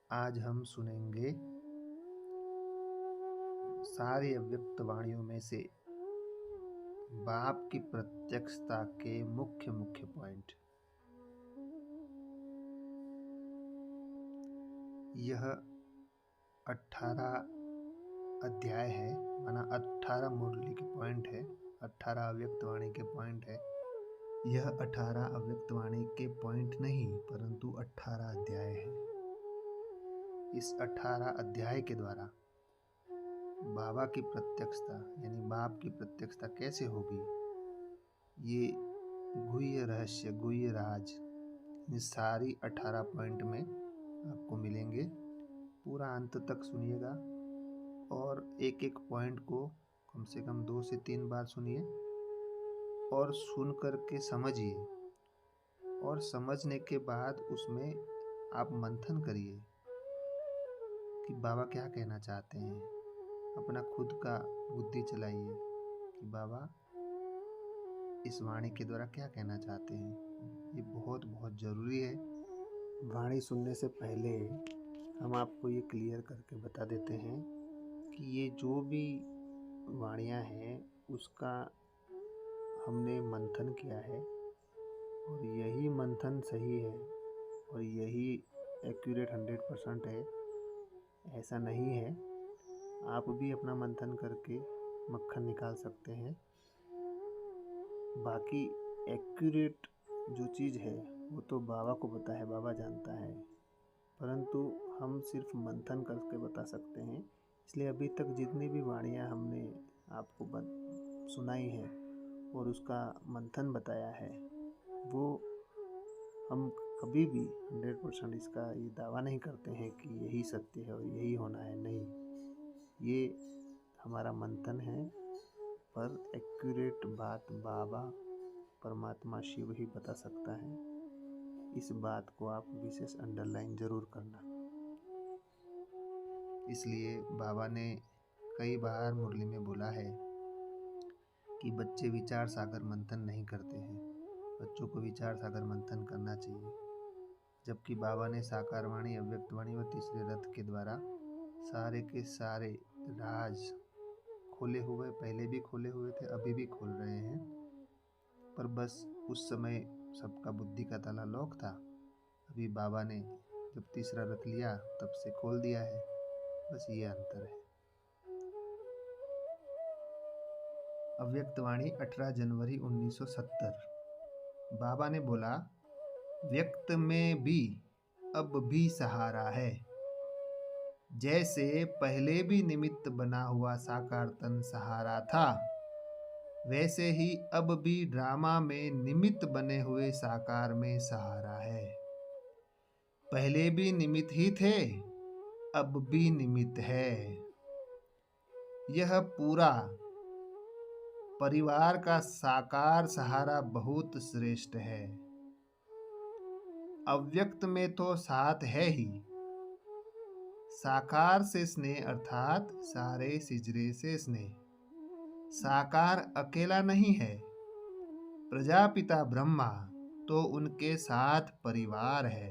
आज हम सुनेंगे सारी अव्यक्त वाणियों में से बाप की प्रत्यक्षता के मुख्य मुख्य पॉइंट। यह 18 अध्याय है, माना 18 मुरली के पॉइंट है, 18 अव्यक्त वाणी के पॉइंट है। यह 18 अव्यक्त वाणी के पॉइंट नहीं परंतु 18 अध्याय है। इस 18 अध्याय के द्वारा बाबा की प्रत्यक्षता यानी बाप की प्रत्यक्षता कैसे होगी, ये गुह्य रहस्य, गुह्य राज, ये सारी 18 पॉइंट में आपको मिलेंगे। पूरा अंत तक सुनिएगा और एक एक पॉइंट को कम से कम 2 से 3 बार सुनिए और सुन कर के समझिए, और समझने के बाद उसमें आप मंथन करिए कि बाबा क्या कहना चाहते हैं। अपना खुद का बुद्धि चलाइए कि बाबा इस वाणी के द्वारा क्या कहना चाहते हैं। ये बहुत बहुत ज़रूरी है। वाणी सुनने से पहले हम आपको ये क्लियर करके बता देते हैं कि ये जो भी वाणियाँ हैं उसका हमने मंथन किया है और यही मंथन सही है और यही एक्यूरेट 100% है। ऐसा नहीं है, आप भी अपना मंथन करके मक्खन निकाल सकते हैं। बाकी एक्यूरेट जो चीज़ है वो तो बाबा को पता है, बाबा जानता है, परंतु हम सिर्फ मंथन करके बता सकते हैं। इसलिए अभी तक जितनी भी वाणियाँ हमने आपको सुनाई है और उसका मंथन बताया है, वो हम कभी भी 100% इसका ये दावा नहीं करते हैं कि यही सत्य है और यही होना है। नहीं, ये हमारा मंथन है, पर एक्यूरेट बात बाबा परमात्मा शिव ही बता सकता है। इस बात को आप विशेष अंडरलाइन जरूर करना। इसलिए बाबा ने कई बार मुरली में बोला है कि बच्चे विचार सागर मंथन नहीं करते हैं, बच्चों को विचार सागर मंथन करना चाहिए। जबकि बाबा ने साकार वाणी, अव्यक्त वाणी और तीसरे रथ के द्वारा सारे के सारे राज खोले हुए, पहले भी खोले हुए थे, अभी भी खोल रहे हैं, पर बस उस समय सबका बुद्धि का ताला लॉक था। अभी बाबा ने जब तीसरा रथ लिया तब से खोल दिया है, बस ये अंतर है। अव्यक्त वाणी 18 जनवरी 1970। बाबा ने बोला, व्यक्त में भी अब भी सहारा है। जैसे पहले भी निमित्त बना हुआ साकार तन सहारा था, वैसे ही अब भी ड्रामा में निमित्त बने हुए साकार में सहारा है। पहले भी निमित्त ही थे, अब भी निमित्त है। यह पूरा परिवार का साकार सहारा बहुत श्रेष्ठ है। अव्यक्त में तो साथ है ही, साकार से स्नेह अर्थात सारे सिजरे से स्नेह। साकार अकेला नहीं है, प्रजापिता ब्रह्मा तो उनके साथ परिवार है।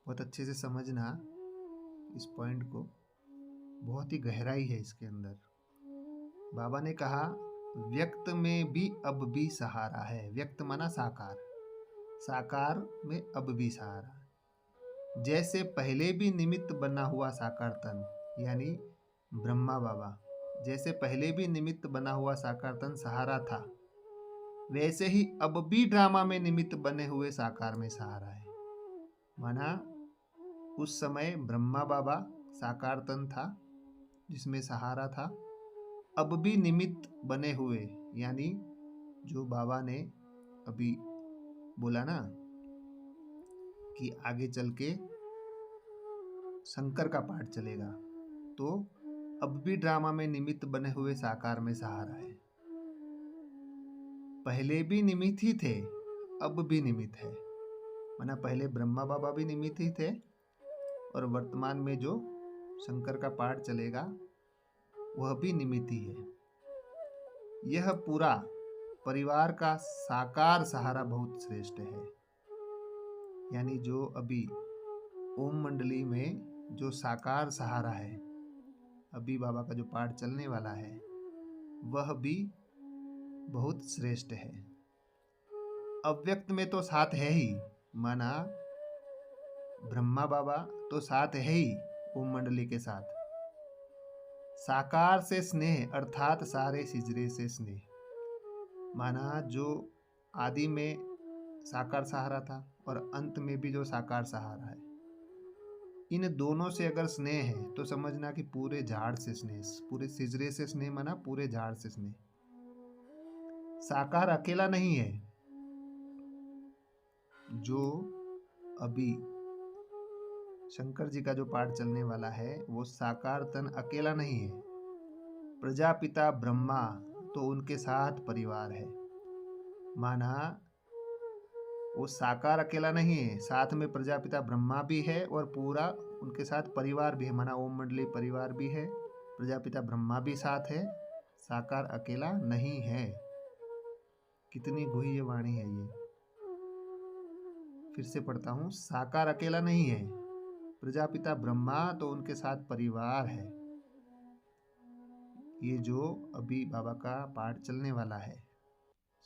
बहुत अच्छे से समझना इस पॉइंट को, बहुत ही गहराई है इसके अंदर। बाबा ने कहा व्यक्त में भी अब भी सहारा है। व्यक्त माना साकार, साकार में अब भी सहारा। जैसे पहले भी निमित्त बना हुआ साकार तन यानी ब्रह्मा बाबा, जैसे पहले भी निमित्त बना हुआ साकार तन सहारा था, वैसे ही अब भी ड्रामा में निमित्त बने हुए साकार में सहारा है। माना उस समय ब्रह्मा बाबा साकार तन था जिसमें सहारा था, अब भी निमित्त बने हुए यानी जो बाबा ने अभी बोला ना कि आगे चल के शंकर का पाठ चलेगा, तो अब भी ड्रामा में निमित्त बने हुए साकार में सहारा है। पहले भी निमित्त ही थे, अब भी निमित्त है। माना पहले ब्रह्मा बाबा भी निमित्त ही थे और वर्तमान में जो शंकर का पाठ चलेगा वह भी निमित्त ही है। यह पूरा परिवार का साकार सहारा बहुत श्रेष्ठ है। यानी जो अभी ओम मंडली में जो साकार सहारा है, अभी बाबा का जो पाठ चलने वाला है, वह भी बहुत श्रेष्ठ है। अव्यक्त में तो साथ है ही, माना ब्रह्मा बाबा तो साथ है ही ओम मंडली के साथ। साकार से स्नेह अर्थात सारे सिजरे से स्नेह, माना जो आदि में साकार सहारा था और अंत में भी जो साकार सहारा है, इन दोनों से अगर स्नेह है तो समझना कि पूरे झाड़ से स्नेह, पूरे सिजरे से स्नेह, माना पूरे झाड़ से स्नेह। साकार अकेला नहीं है, जो अभी शंकर जी का जो पाठ चलने वाला है वो साकार तन अकेला नहीं है। प्रजापिता ब्रह्मा तो उनके साथ परिवार है, माना वो साकार अकेला नहीं है, साथ में प्रजापिता ब्रह्मा भी है और पूरा उनके साथ परिवार भी है, माना ओम मंडली परिवार भी है, प्रजापिता ब्रह्मा भी साथ है। साकार अकेला नहीं है। कितनी गुह्य वाणी है ये। फिर से पढ़ता हूँ, साकार अकेला नहीं है, प्रजापिता ब्रह्मा तो उनके साथ परिवार है। ये जो अभी बाबा का पाठ चलने वाला है,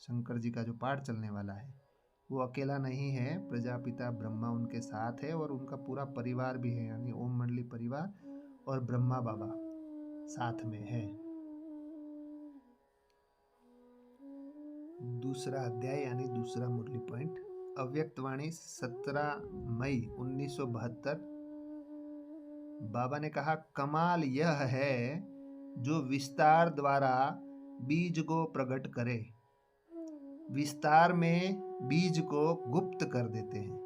शंकर जी का जो पाठ चलने वाला है, वो अकेला नहीं है, प्रजापिता ब्रह्मा उनके साथ है और उनका पूरा परिवार भी है, यानी ओम मंडली परिवार और ब्रह्मा बाबा साथ में है। दूसरा अध्याय यानी दूसरा मुरली पॉइंट, अव्यक्तवाणी 17 मई 1972। बाबा ने कहा, कमाल यह है जो विस्तार द्वारा बीज को प्रकट करे। विस्तार में बीज को गुप्त कर देते हैं।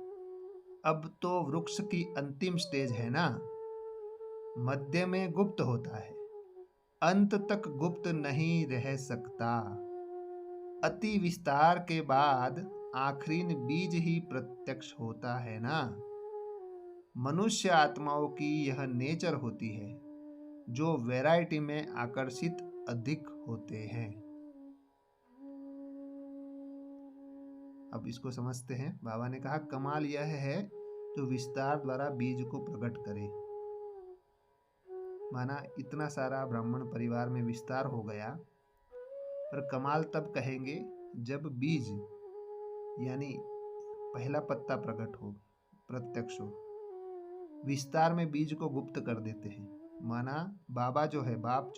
अब तो वृक्ष की अंतिम स्टेज है ना, मध्य में गुप्त होता है, अंत तक गुप्त नहीं रह सकता। अति विस्तार के बाद आखिरी बीज ही प्रत्यक्ष होता है ना। मनुष्य आत्माओं की यह नेचर होती है जो वैरायटी में आकर्षित अधिक होते हैं। अब इसको समझते हैं। बाबा ने कहा, कमाल यह है जो विस्तार द्वारा बीज को प्रकट करे, माना इतना सारा ब्राह्मण परिवार में विस्तार हो गया, पर कमाल तब कहेंगे जब बीज यानी पहला पत्ता प्रकट हो, प्रत्यक्ष हो। विस्तार में बीज को गुप्त कर देते हैं, माना बाबा जो है, बाप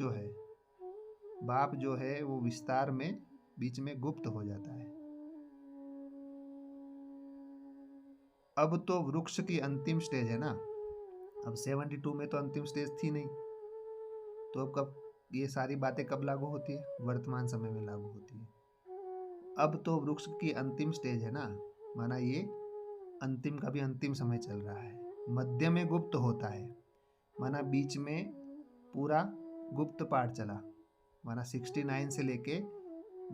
जो है वो विस्तार में बीच में गुप्त हो जाता है। अब तो वृक्ष की अंतिम स्टेज है ना। अब 72 में तो अंतिम स्टेज थी नहीं, तो अब कब ये सारी बातें कब लागू होती है? वर्तमान समय में लागू होती है। अब तो वृक्ष की अंतिम स्टेज है ना, माना ये अंतिम का भी अंतिम समय चल रहा है। मध्य में गुप्त होता है, माना बीच में पूरा गुप्त पाठ चला, माना 69 से लेके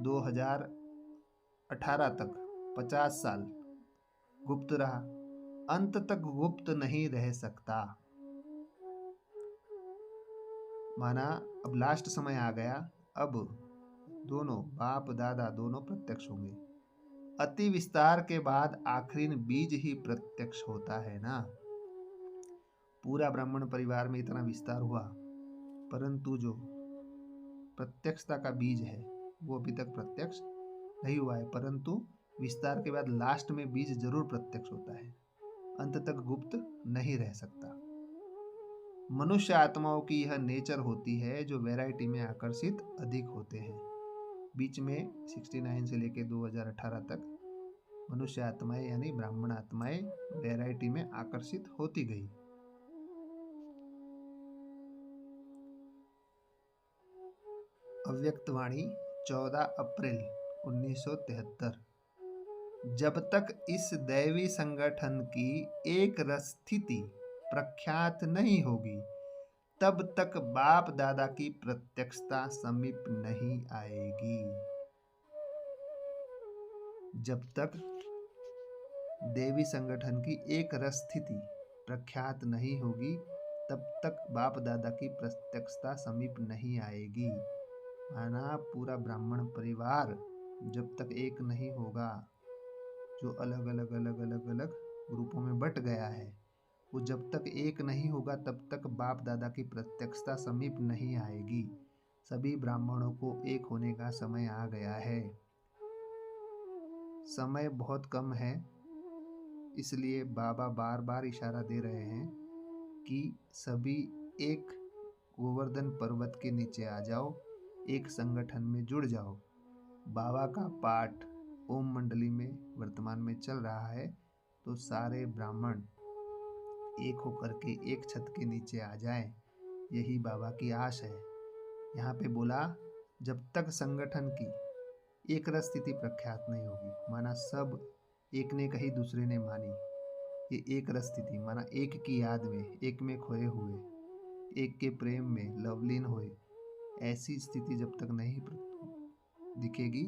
2018 तक 50 साल गुप्त रहा, अंत तक गुप्त नहीं रह सकता। माना अब लास्ट समय आ गया, अब दोनों बाप दादा दोनों प्रत्यक्ष होंगे। अति विस्तार के बाद आखिरी बीज ही प्रत्यक्ष होता है ना। पूरा ब्राह्मण परिवार में इतना विस्तार हुआ, परंतु जो प्रत्यक्षता का बीज है वो अभी तक प्रत्यक्ष नहीं हुआ है, परंतु विस्तार के बाद लास्ट में बीज जरूर प्रत्यक्ष होता है, अंत तक गुप्त नहीं रह सकता। मनुष्य आत्माओं की यह नेचर होती है जो वैरायटी में आकर्षित अधिक होते हैं। बीच में 69 से लेके 2018 तक मनुष्य आत्माएं यानी ब्राह्मण आत्माएं वैरायटी में आकर्षित होती गई। अव्यक्तवाणी 14 अप्रैल 1973। जब तक इस दैवी संगठन की एक रस स्थिति प्रख्यात नहीं होगी, तब तक बाप दादा की प्रत्यक्षता समीप नहीं आएगी। जब तक देवी संगठन की एक रस स्थिति प्रख्यात नहीं होगी, तब तक बाप दादा की प्रत्यक्षता समीप नहीं आएगी। माना पूरा ब्राह्मण परिवार जब तक एक नहीं होगा, जो अलग अलग ग्रुपों में बट गया है, वो जब तक एक नहीं होगा तब तक बाप दादा की प्रत्यक्षता समीप नहीं आएगी। सभी ब्राह्मणों को एक होने का समय आ गया है। समय बहुत कम है, इसलिए बाबा बार बार इशारा दे रहे हैं कि सभी एक गोवर्धन पर्वत के नीचे आ जाओ, एक संगठन में जुड़ जाओ। बाबा का पाठ ओम मंडली में वर्तमान में चल रहा है, तो सारे ब्राह्मण एक होकर के एक छत के नीचे आ जाएं, यही बाबा की आश है। यहाँ पे बोला जब तक संगठन की एक रस स्थिति प्रख्यात नहीं होगी, माना सब एक ने कही दूसरे ने मानी, ये एक रस स्थिति माना एक की याद में, एक में खोए हुए, एक के प्रेम में लवलीन हुए, ऐसी स्थिति जब तक नहीं दिखेगी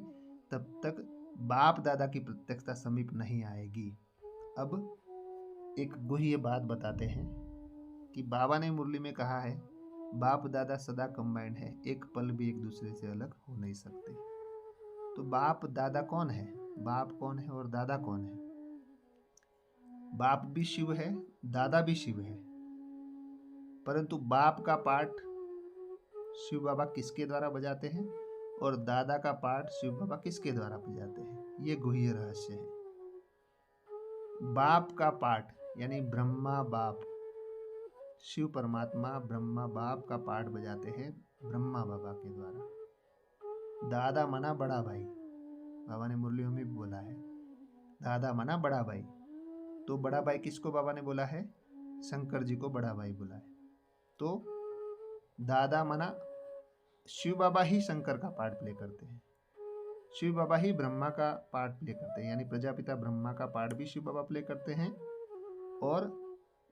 तब तक बाप दादा की प्रत्यक्षता समीप नहीं आएगी। अब एक गुह्य बात बताते हैं कि बाबा ने मुरली में कहा है बाप दादा सदा कंबाइंड है, एक पल भी एक दूसरे से अलग हो नहीं सकते। तो बाप दादा कौन है, बाप कौन है और दादा कौन है? बाप भी शिव है, दादा भी शिव है, परंतु बाप का पाठ शिव बाबा किसके द्वारा बजाते हैं और दादा का पाठ शिव बाबा किसके द्वारा बजाते हैं, ये गुह्य रहस्य है। बाप का पाठ यानी ब्रह्मा बाप, शिव परमात्मा ब्रह्मा बाप का पाठ बजाते हैं ब्रह्मा बाबा के द्वारा। दादा मना बड़ा भाई, बाबा ने मुरलियों में भी बोला है दादा मना बड़ा भाई। तो बड़ा भाई किसको बाबा ने बोला है? शंकर जी को बड़ा भाई बोला है। तो दादा मना शिव बाबा ही शंकर का पार्ट प्ले करते हैं, शिव बाबा ही ब्रह्मा का पार्ट प्ले करते हैं, यानी प्रजापिता ब्रह्मा का पार्ट भी शिव बाबा प्ले करते हैं और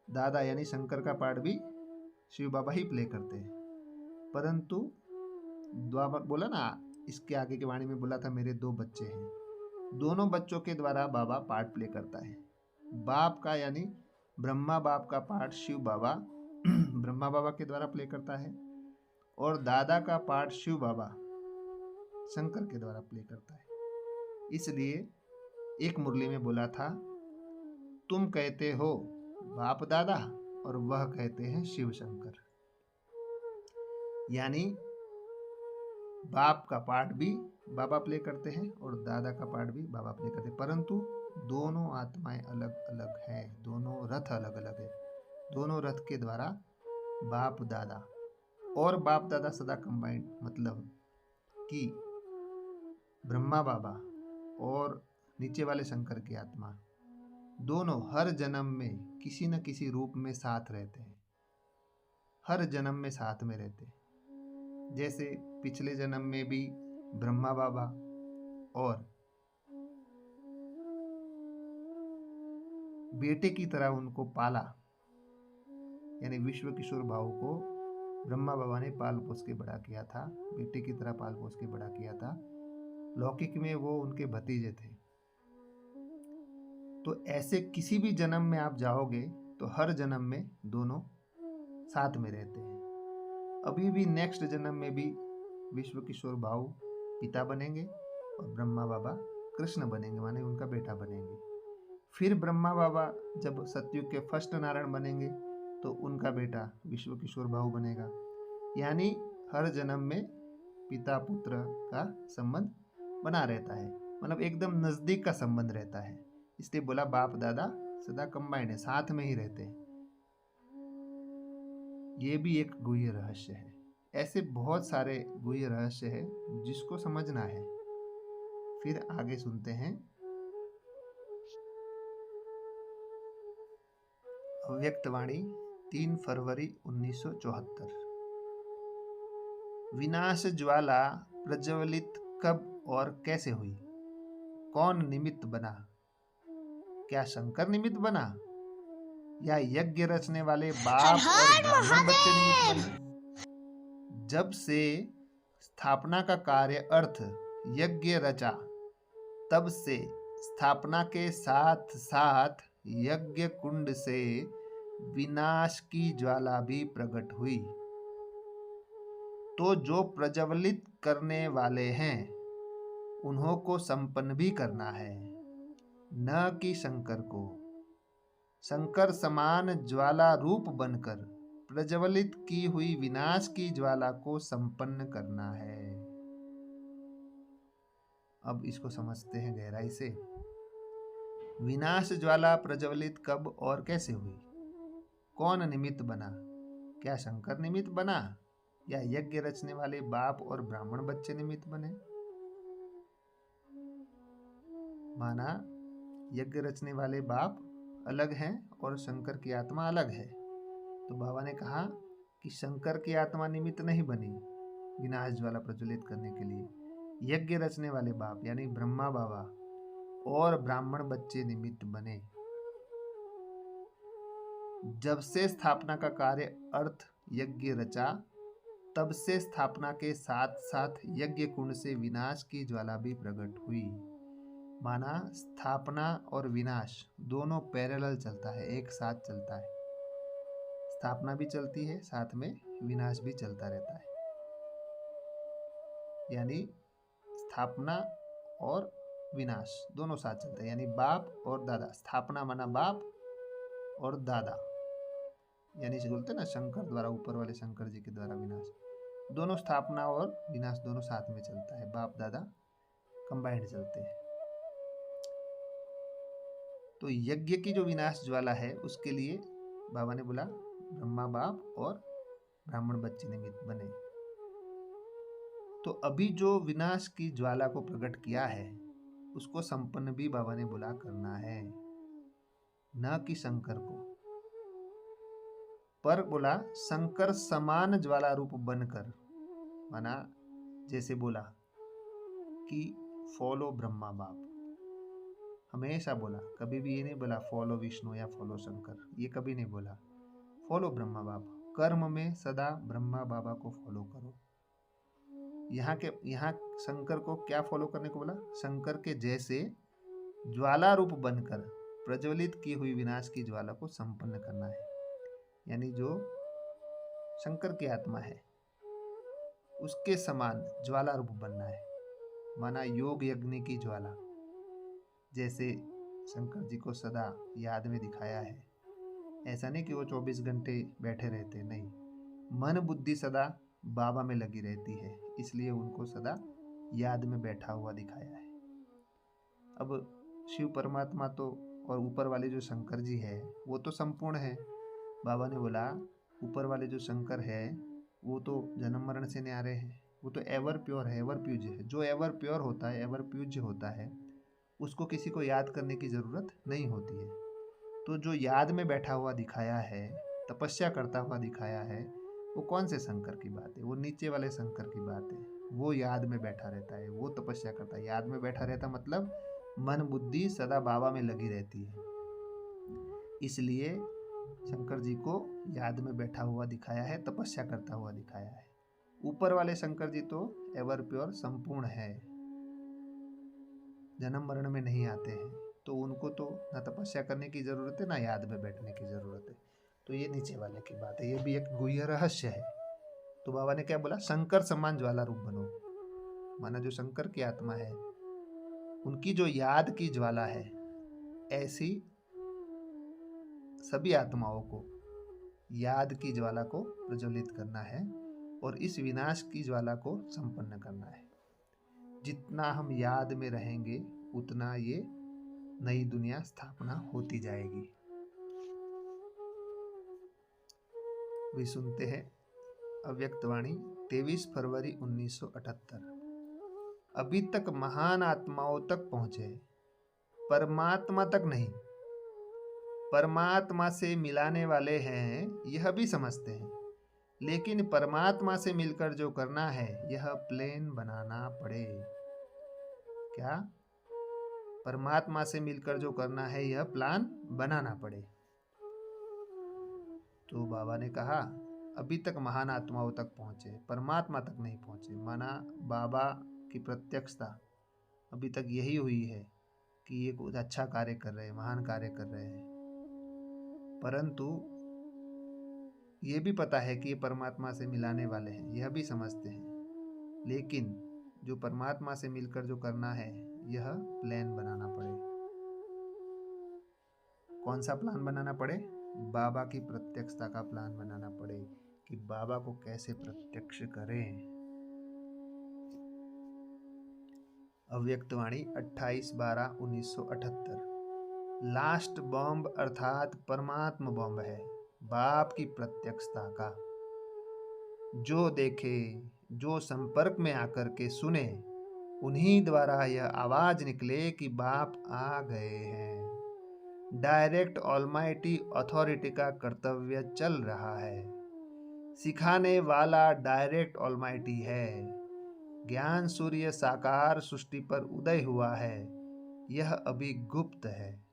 दादा यानी शंकर का पार्ट भी शिव बाबा ही प्ले करते हैं। परंतु द्वापर बोला ना, इसके आगे की वाणी में बोला था मेरे 2 बच्चे हैं, दोनों बच्चों के द्वारा बाबा पार्ट प्ले करता है। बाप का यानी ब्रह्मा बाप का पार्ट शिव बाबा ब्रह्मा बाबा के द्वारा प्ले करता है और दादा का पार्ट शिव बाबा शंकर के द्वारा प्ले करता है। इसलिए एक मुरली में बोला था तुम कहते हो बाप दादा और वह कहते हैं शिव शंकर, यानी बाप का पार्ट भी बाबा प्ले करते हैं और दादा का पार्ट भी बाबा प्ले करते हैं, परंतु दोनों आत्माएं अलग अलग हैं, दोनों रथ अलग अलग है। दोनों रथ के द्वारा बाप दादा और बाप दादा सदा कंबाइंड, मतलब कि ब्रह्मा बाबा और नीचे वाले शंकर की आत्मा दोनों हर जन्म में किसी न किसी रूप में साथ रहते हैं, हर जन्म में साथ में रहते हैं। जैसे पिछले जन्म में भी ब्रह्मा बाबा और बेटे की तरह उनको पाला, यानी विश्व किशोर भाव को ब्रह्मा बाबा ने पाल पोस के बड़ा किया था, बेटे की तरह पाल पोस के बड़ा किया था। लौकिक में वो उनके भतीजे थे। तो ऐसे किसी भी जन्म में आप जाओगे तो हर जन्म में दोनों साथ में रहते हैं। अभी भी नेक्स्ट जन्म में भी विश्व किशोर भाव पिता बनेंगे और ब्रह्मा बाबा कृष्ण बनेंगे, माने उनका बेटा बनेंगे। फिर ब्रह्मा बाबा जब सतयुग के फर्स्ट नारायण बनेंगे तो उनका बेटा विश्व किशोर भाव बनेगा। यानी हर जन्म में पिता पुत्र का संबंध बना रहता है, मतलब एकदम नजदीक का संबंध रहता है। इसलिए बोला बाप दादा सदा कंबाइंड है, साथ में ही रहते हैं। ये भी एक गुह्य रहस्य है। ऐसे बहुत सारे गुह्य रहस्य है जिसको समझना है। फिर आगे सुनते हैं। अव्यक्तवाणी 3 फरवरी 1974। विनाश ज्वाला प्रज्वलित कब और कैसे हुई? कौन निमित्त बना? क्या शंकर निमित्त बना या यज्ञ रचने वाले बाप और ब्राह्मण बच्चे निमित्त बने? जब से स्थापना का कार्य अर्थ यज्ञ रचा, तब से स्थापना के साथ साथ यज्ञ कुंड से विनाश की ज्वाला भी प्रकट हुई। तो जो प्रज्वलित करने वाले हैं उन्हों को संपन्न भी करना है, न कि शंकर को। शंकर समान ज्वाला रूप बनकर प्रज्वलित की हुई विनाश की ज्वाला को संपन्न करना है। अब इसको समझते हैं गहराई से। विनाश ज्वाला प्रज्वलित कब और कैसे हुई? कौन निमित्त बना? क्या शंकर निमित्त बना या यज्ञ रचने वाले बाप और ब्राह्मण बच्चे निमित्त बने? माना यज्ञ रचने वाले बाप अलग हैं और शंकर की आत्मा अलग है। तो बाबा ने कहा कि शंकर की आत्मा निमित्त नहीं बनी विनाश ज्वाला प्रज्वलित करने के लिए। यज्ञ रचने वाले बाप यानी ब्रह्मा बाबा और ब्राह्मण बच्चे निमित्त बने। जब से स्थापना का कार्य अर्थ यज्ञ रचा, तब से स्थापना के साथ साथ यज्ञ कुंड से विनाश की ज्वाला भी प्रकट हुई। माना स्थापना और विनाश दोनों पैरेलल चलता है, एक साथ चलता है। स्थापना भी चलती है, साथ में विनाश भी चलता रहता है। यानी स्थापना और विनाश दोनों साथ चलते हैं, यानी बाप और दादा। स्थापना माना बाप और दादा, यानी से बोलते हैं ना शंकर द्वारा, ऊपर वाले शंकर जी के द्वारा विनाश। दोनों स्थापना और विनाश दोनों साथ में चलता है, बाप दादा कंबाइंड चलते हैं। तो यज्ञ की जो विनाश ज्वाला है उसके लिए बाबा ने बोला ब्रह्मा बाप और ब्राह्मण बच्चे निमित्त बने। तो अभी जो विनाश की ज्वाला को प्रकट किया है उसको संपन्न भी बाबा ने बोला करना है, न कि शंकर को। पर बोला शंकर समान ज्वाला रूप बनकर, माना जैसे बोला कि फॉलो ब्रह्मा बाप, हमेशा बोला, कभी भी ये नहीं बोला फॉलो विष्णु या फॉलो शंकर, ये कभी नहीं बोला। फॉलो ब्रह्मा बाप, कर्म में सदा ब्रह्मा बाबा को फॉलो करो। यहाँ शंकर को क्या फॉलो करने को बोला? शंकर के जैसे ज्वाला रूप बनकर प्रज्वलित की हुई विनाश की ज्वाला को संपन्न करना है। यानी जो शंकर की आत्मा है उसके समान ज्वाला रूप बनना है। माना योग यज्ञ की ज्वाला, जैसे शंकर जी को सदा याद में दिखाया है। ऐसा नहीं कि वो 24 घंटे बैठे रहते, नहीं, मन बुद्धि सदा बाबा में लगी रहती है, इसलिए उनको सदा याद में बैठा हुआ दिखाया है। अब शिव परमात्मा तो और ऊपर वाले जो शंकर जी है वो तो संपूर्ण है। बाबा ने बोला ऊपर वाले जो शंकर है वो तो जन्म मरण से न्यारे हैं, वो तो एवर प्योर है, एवर प्यूज है। जो एवर प्योर होता है, एवर प्यूज होता है, उसको किसी को याद करने की ज़रूरत नहीं होती है। तो जो याद में बैठा हुआ दिखाया है, तपस्या करता हुआ दिखाया है, वो कौन से शंकर की बात है? वो नीचे वाले शंकर की बात है। वो याद में बैठा रहता है, वो तपस्या करता है। याद में बैठा रहता मतलब मन बुद्धि सदा बाबा में लगी रहती है, इसलिए शंकर जी को याद में बैठा हुआ दिखाया है, तपस्या करता हुआ दिखाया है। ऊपर वाले शंकर जी तो एवर प्योर संपूर्ण है, जन्म मरण में नहीं आते हैं, तो उनको तो ना तपस्या करने की ज़रूरत है ना याद में बैठने की ज़रूरत है। तो ये नीचे वाले की बात है, ये भी एक गुह्य रहस्य है। तो बाबा ने क्या बोला? शंकर समान ज्वाला रूप बनो। माना जो शंकर की आत्मा है उनकी जो याद की ज्वाला है, ऐसी सभी आत्माओं को याद की ज्वाला को प्रज्वलित करना है और इस विनाश की ज्वाला को संपन्न करना है। जितना हम याद में रहेंगे उतना ये नई दुनिया स्थापना होती जाएगी। भी सुनते हैं अव्यक्तवाणी 23 फरवरी 1978। अभी तक महान आत्माओं तक पहुंचे, परमात्मा तक नहीं। परमात्मा से मिलाने वाले हैं यह भी समझते हैं, लेकिन परमात्मा से मिलकर जो करना है यह प्लेन बनाना पड़े। क्या? परमात्मा से मिलकर जो करना है यह प्लान बनाना पड़े। तो बाबा ने कहा अभी तक महान आत्माओं तक पहुँचे, परमात्मा तक नहीं पहुँचे। माना बाबा की प्रत्यक्षता अभी तक यही हुई है कि ये कुछ अच्छा कार्य कर रहे हैं, महान कार्य कर रहे हैं, परंतु ये भी पता है कि ये परमात्मा से मिलाने वाले हैं, यह भी समझते हैं, लेकिन जो परमात्मा से मिलकर जो करना है यह प्लान बनाना पड़े। कौन सा प्लान बनाना पड़े? बाबा की प्रत्यक्षता का प्लान बनाना पड़े कि बाबा को कैसे प्रत्यक्ष करें। अव्यक्तवाणी 28/12/1978। लास्ट बॉम्ब अर्थात परमात्मा बॉम्ब है बाप की प्रत्यक्षता का। जो देखे, जो संपर्क में आकर के सुने, उन्हीं द्वारा यह आवाज निकले कि बाप आ गए हैं। डायरेक्ट ऑलमाइटी अथॉरिटी का कर्तव्य चल रहा है। सिखाने वाला डायरेक्ट ऑलमाइटी है। ज्ञान सूर्य साकार सृष्टि पर उदय हुआ है, यह अभी गुप्त है।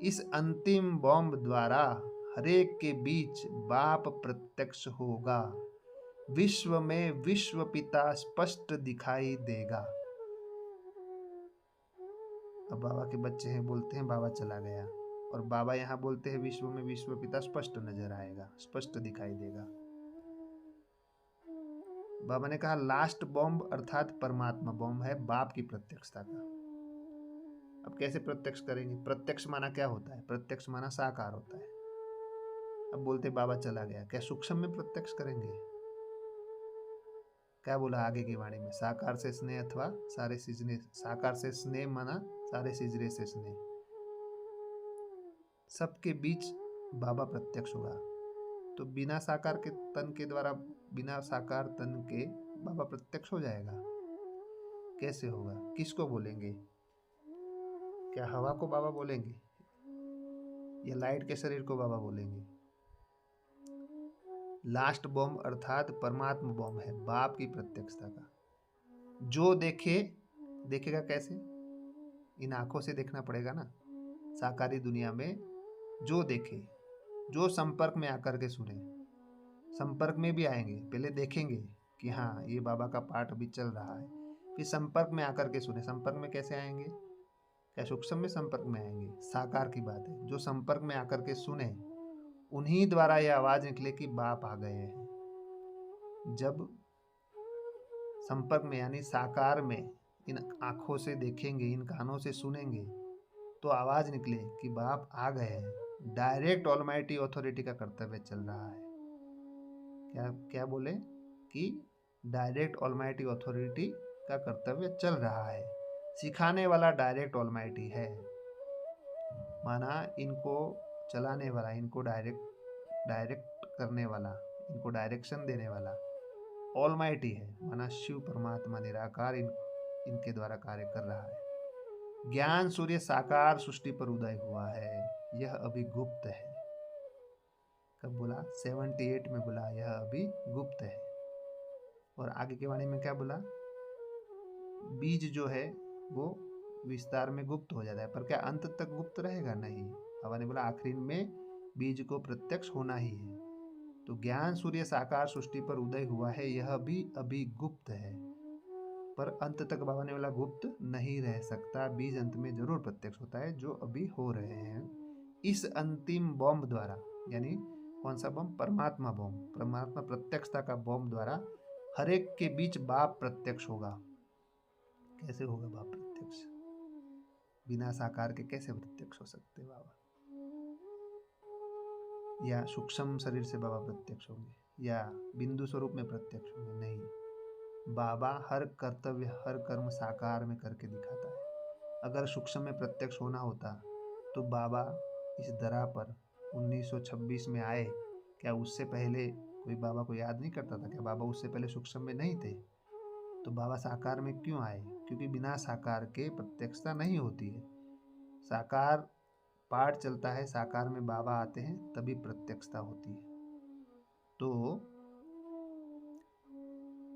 इस अंतिम बॉम्ब द्वारा हरेक के बीच बाप प्रत्यक्ष होगा। विश्व में विश्व पिता स्पष्ट दिखाई देगा। अब बाबा के बच्चे हैं, बोलते हैं बाबा चला गया, और बाबा यहाँ बोलते हैं विश्व में विश्व पिता स्पष्ट नजर आएगा, स्पष्ट दिखाई देगा। बाबा ने कहा लास्ट बॉम्ब अर्थात परमात्मा बॉम्ब है बाप की प्रत्यक्षता का। अब कैसे प्रत्यक्ष करेंगे? प्रत्यक्ष माना क्या होता है? प्रत्यक्ष माना साकार होता है। अब बोलते बाबा चला गया, क्या सूक्ष्म में प्रत्यक्ष करेंगे? क्या बोला आगे की वाणी में? साकार से स्नेह अथवा सारे सिजने। साकार से स्नेह माना सारे सिजरे से स्नेह। सबके बीच बाबा प्रत्यक्ष होगा। तो बिना साकार के तन के द्वारा, बिना साकार तन के बाबा प्रत्यक्ष हो जाएगा? कैसे होगा? किसको बोलेंगे? क्या हवा को बाबा बोलेंगे या लाइट के शरीर को बाबा बोलेंगे? लास्ट बॉम्ब अर्थात परमात्मा बॉम्ब है बाप की प्रत्यक्षता का। जो देखे, देखेगा कैसे? इन आंखों से देखना पड़ेगा ना साकारी दुनिया में। जो देखे, जो संपर्क में आकर के सुने, संपर्क में भी आएंगे, पहले देखेंगे कि हाँ ये बाबा का पाठ अभी चल रहा है, फिर संपर्क में आकर के सुने। संपर्क में कैसे आएंगे? क्या सूक्ष्म में संपर्क में आएंगे? साकार की बात है। जो संपर्क में आकर के सुने, उन्हीं द्वारा यह आवाज निकले कि बाप आ गए हैं। जब संपर्क में यानी साकार में इन आंखों से देखेंगे, इन कानों से सुनेंगे, तो आवाज निकले कि बाप आ गए हैं। डायरेक्ट ऑलमाइटी अथॉरिटी का कर्तव्य चल रहा है। क्या क्या बोले? कि डायरेक्ट ऑलमाइटी अथॉरिटी का कर्तव्य चल रहा है। सिखाने वाला डायरेक्ट ऑलमाइटी है, माना इनको चलाने वाला, इनको डायरेक्ट करने वाला, इनको डायरेक्शन देने वाला ऑलमाइटी है, माना शिव परमात्मा निराकार इनके द्वारा कार्य कर रहा है। ज्ञान सूर्य साकार सृष्टि पर उदय हुआ है, यह अभी गुप्त है। कब बोला? 78 में बोला यह अभी गुप्त है। और आगे के वाणी में क्या बोला? बीज जो है वो विस्तार में गुप्त हो जाता है, पर क्या अंत तक गुप्त रहेगा? नहीं। बाबा ने बोला आखिरी में बीज को प्रत्यक्ष होना ही है। तो ज्ञान सूर्य साकार सृष्टि पर उदय हुआ है, यह भी अभी गुप्त है, पर अंत तक बाबा ने बोला गुप्त नहीं रह सकता। बीज अंत में जरूर प्रत्यक्ष होता है, जो अभी हो रहे हैं। इस अंतिम बॉम्ब द्वारा, यानी कौन सा बॉम्ब? परमात्मा बॉम्ब, परमात्मा प्रत्यक्षता का बॉम्ब द्वारा हर एक के बीच बाप प्रत्यक्ष होगा। कैसे होगा बाप प्रत्यक्ष? बिना साकार के कैसे प्रत्यक्ष हो सकते बाबा? या सूक्ष्म शरीर से बाबा प्रत्यक्ष होंगे या बिंदु स्वरूप में प्रत्यक्ष होंगे? नहीं। बाबा हर कर्तव्य, हर कर्म साकार में करके दिखाता है। अगर सूक्ष्म में प्रत्यक्ष होना होता तो बाबा इस धरा पर 1926 में आए, क्या उससे पहले कोई बाबा को याद नहीं करता था? क्या बाबा उससे पहले सूक्ष्म में नहीं थे? तो बाबा साकार में क्यों आए? क्योंकि बिना साकार के प्रत्यक्षता नहीं होती है। साकार पाठ चलता है, साकार में बाबा आते हैं, तभी प्रत्यक्षता होती है। तो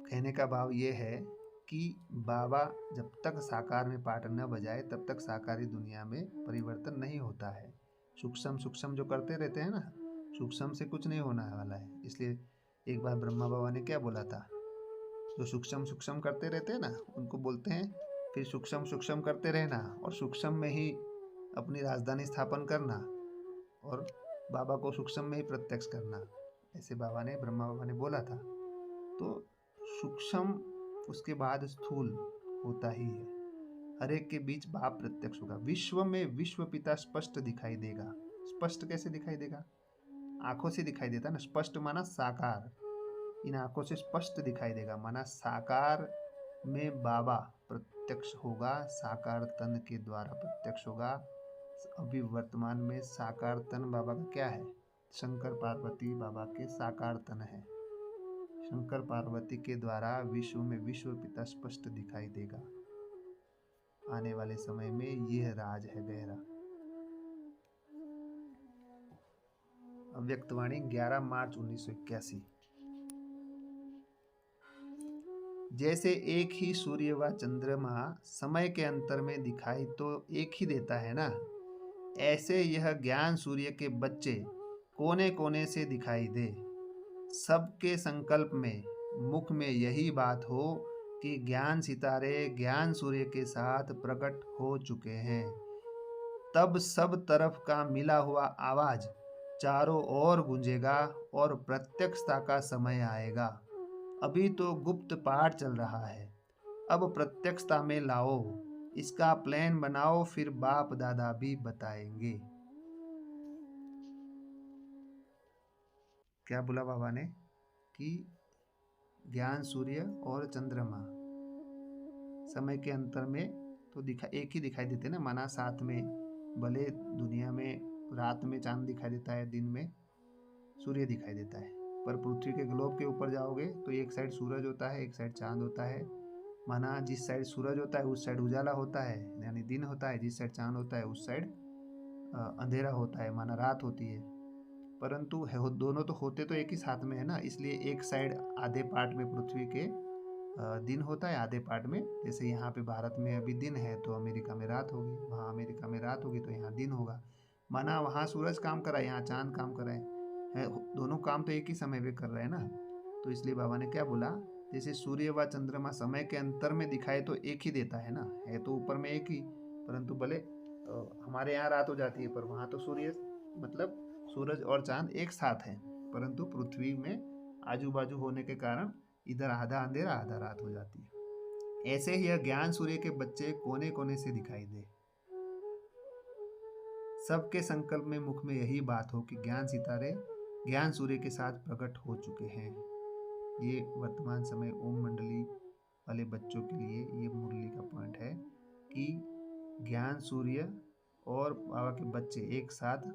कहने का भाव ये है कि बाबा जब तक साकार में पाठ न बजाए तब तक साकारी दुनिया में परिवर्तन नहीं होता है। सूक्ष्म सूक्ष्म जो करते रहते हैं ना, सूक्ष्म से कुछ नहीं होने वाला है। इसलिए एक बार ब्रह्मा बाबा ने क्या बोला था? जो सूक्ष्म सूक्ष्म करते रहते हैं ना, उनको बोलते हैं फिर सूक्ष्म सूक्ष्म करते रहना और सूक्ष्म में ही अपनी राजधानी स्थापन करना और बाबा को सूक्ष्म में ही प्रत्यक्ष करना। ऐसे बाबा ने, ब्रह्मा बाबा ने बोला था। तो सूक्ष्म उसके बाद स्थूल होता ही है। हर एक के बीच बाप प्रत्यक्ष होगा। विश्व में विश्व पिता स्पष्ट दिखाई देगा। स्पष्ट कैसे दिखाई देगा? आंखों से दिखाई देता ना। स्पष्ट माना साकार, इन आंखों से स्पष्ट दिखाई देगा माना साकार में बाबा प्रत्यक्ष होगा, साकार तन के द्वारा प्रत्यक्ष होगा। अभी वर्तमान में साकार तन बाबा का क्या है? शंकर पार्वती बाबा के साकार तन है। शंकर पार्वती के द्वारा विश्व में विश्व पिता स्पष्ट दिखाई देगा। आने वाले समय में यह राज है गहरा। अव्यक्तवाणी 11 मार्च 1981। जैसे एक ही सूर्य व चंद्रमा समय के अंतर में दिखाई तो एक ही देता है ना, ऐसे यह ज्ञान सूर्य के बच्चे कोने कोने से दिखाई दे। सबके संकल्प में मुख में यही बात हो कि ज्ञान सितारे ज्ञान सूर्य के साथ प्रकट हो चुके हैं। तब सब तरफ का मिला हुआ आवाज चारों ओर गूंजेगा और प्रत्यक्षता का समय आएगा। अभी तो गुप्त पाठ चल रहा है, अब प्रत्यक्षता में लाओ। इसका प्लान बनाओ, फिर बाप दादा भी बताएंगे। क्या बोला बाबा ने कि ज्ञान सूर्य और चंद्रमा समय के अंतर में तो एक ही दिखाई देते ना, माना साथ में। भले दुनिया में रात में चांद दिखाई देता है, दिन में सूर्य दिखाई देता है, पर पृथ्वी के ग्लोब के ऊपर जाओगे तो एक साइड सूरज होता है, एक साइड चांद होता है। माना जिस साइड सूरज होता है उस साइड उजाला होता है, यानी दिन होता है। जिस साइड चांद होता है उस साइड अंधेरा होता है, माना रात होती है। परंतु दोनों तो होते तो एक ही साथ में है ना, इसलिए एक साइड आधे पार्ट में पृथ्वी के दिन होता है, आधे पार्ट में। जैसे यहाँ पे भारत में अभी दिन है तो अमेरिका में रात होगी, वहाँ अमेरिका में रात होगी तो यहाँ दिन होगा। माना वहाँ सूरज काम कर रहा है, यहाँ चांद काम कर रहा है, दोनों काम तो एक ही समय पे कर रहे हैं ना। तो इसलिए बाबा ने क्या बोला, जैसे सूर्य व चंद्रमा समय के अंतर में दिखाए तो एक ही देता है ना, है तो ऊपर में एक ही, परंतु भले हमारे यहाँ रात हो जाती है पर वहाँ तो सूर्य मतलब सूरज और चांद एक साथ हैं, परंतु पृथ्वी में आजू बाजू होने के कारण इधर आधा अंधेरा आधा रात हो जाती है। ऐसे ही यह ज्ञान सूर्य के बच्चे कोने कोने से दिखाई दे। सबके संकल्प में मुख में यही बात हो कि ज्ञान सितारे ज्ञान सूर्य के साथ प्रकट हो चुके हैं। ये वर्तमान समय ओम मंडली वाले बच्चों के लिए ये मुरली का पॉइंट है कि ज्ञान सूर्य और बाबा के बच्चे एक साथ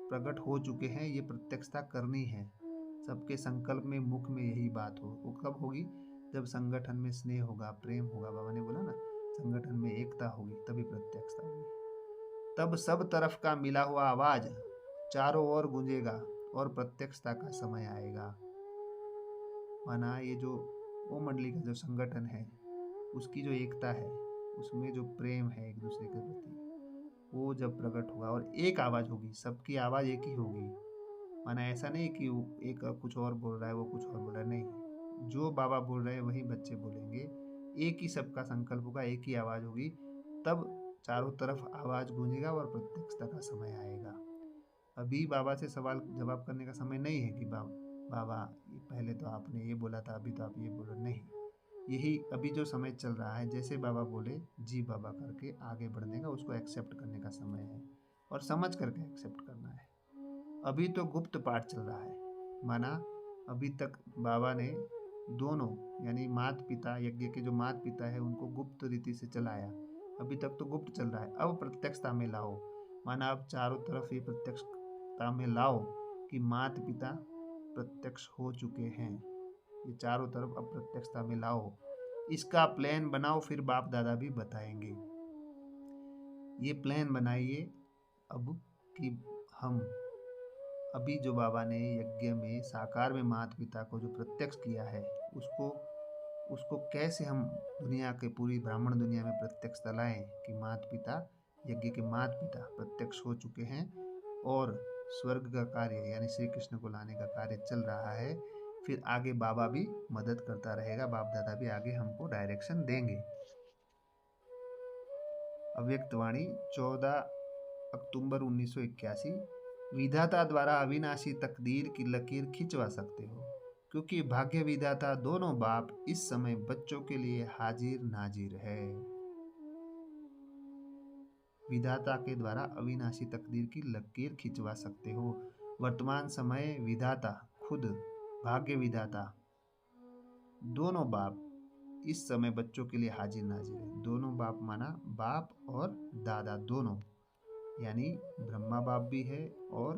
प्रकट हो चुके हैं। ये प्रत्यक्षता करनी है। सबके संकल्प में मुख में यही बात हो। वो कब होगी? जब संगठन में स्नेह होगा, प्रेम होगा। बाबा ने बोला ना, संगठन में एकता होगी तभी प्रत्यक्षता होगी। तब सब तरफ का मिला हुआ आवाज चारों ओर गूंजेगा और प्रत्यक्षता का समय आएगा। माना ये जो ओम मंडली का जो संगठन है उसकी जो एकता है, उसमें जो प्रेम है एक दूसरे के प्रति, वो जब प्रकट होगा और एक आवाज होगी, सबकी आवाज एक ही होगी। माना ऐसा नहीं कि एक कुछ और बोल रहा है वो कुछ और बोल रहा है, नहीं, जो बाबा बोल रहे हैं वही बच्चे बोलेंगे। एक ही सबका संकल्प होगा, एक ही आवाज होगी, तब चारों तरफ आवाज गूंजेगा और प्रत्यक्षता का समय आएगा। अभी बाबा से सवाल जवाब करने का समय नहीं है कि बाबा पहले तो आपने ये बोला था, अभी तो आप ये बोलो, नहीं। यही अभी जो समय चल रहा है, जैसे बाबा बोले जी बाबा करके आगे बढ़ने का, उसको एक्सेप्ट करने का समय है और समझ करके एक्सेप्ट करना है। अभी तो गुप्त पाठ चल रहा है। माना अभी तक बाबा ने दोनों यानी माता पिता, यज्ञ के जो माता पिता है उनको गुप्त रीति से चलाया। अभी तक तो गुप्त चल रहा है, अब प्रत्यक्षता में लाओ। माना अब चारों तरफ ये प्रत्यक्षता में लाओ कि माता पिता प्रत्यक्ष हो चुके हैं। ये चारों तरफ अब प्रत्यक्षता में लाओ। इसका प्लान बनाओ, फिर बाप दादा भी बताएंगे। ये प्लान बनाइए अब कि हम अभी जो बाबा ने यज्ञ में साकार में माता पिता को जो प्रत्यक्ष किया है उसको कैसे हम दुनिया के पूरी ब्राह्मण दुनिया में प्रत्यक्ष लाएं कि माता पिता, यज्ञ के माता पिता प्रत्यक्ष हो चुके हैं और स्वर्ग का कार्य यानी श्री कृष्ण को लाने का कार्य चल रहा है। फिर आगे बाबा भी मदद करता रहेगा, बाप दादा भी आगे हमको डायरेक्शन देंगे। अव्यक्तवाणी 14 अक्टूबर 1981। विधाता द्वारा अविनाशी तकदीर की लकीर खिंचवा सकते हो, क्योंकि भाग्य विधाता दोनों बाप इस समय बच्चों के लिए हाजिर नाजिर है। विधाता के द्वारा अविनाशी तकदीर की लकीर खिंचवा सकते हो। वर्तमान समय विधाता खुद, भाग्य विधाता, दोनों बाप इस समय बच्चों के लिए हाजिर नाजिर है। दोनों बाप माना बाप और दादा दोनों, यानी ब्रह्मा बाप भी है और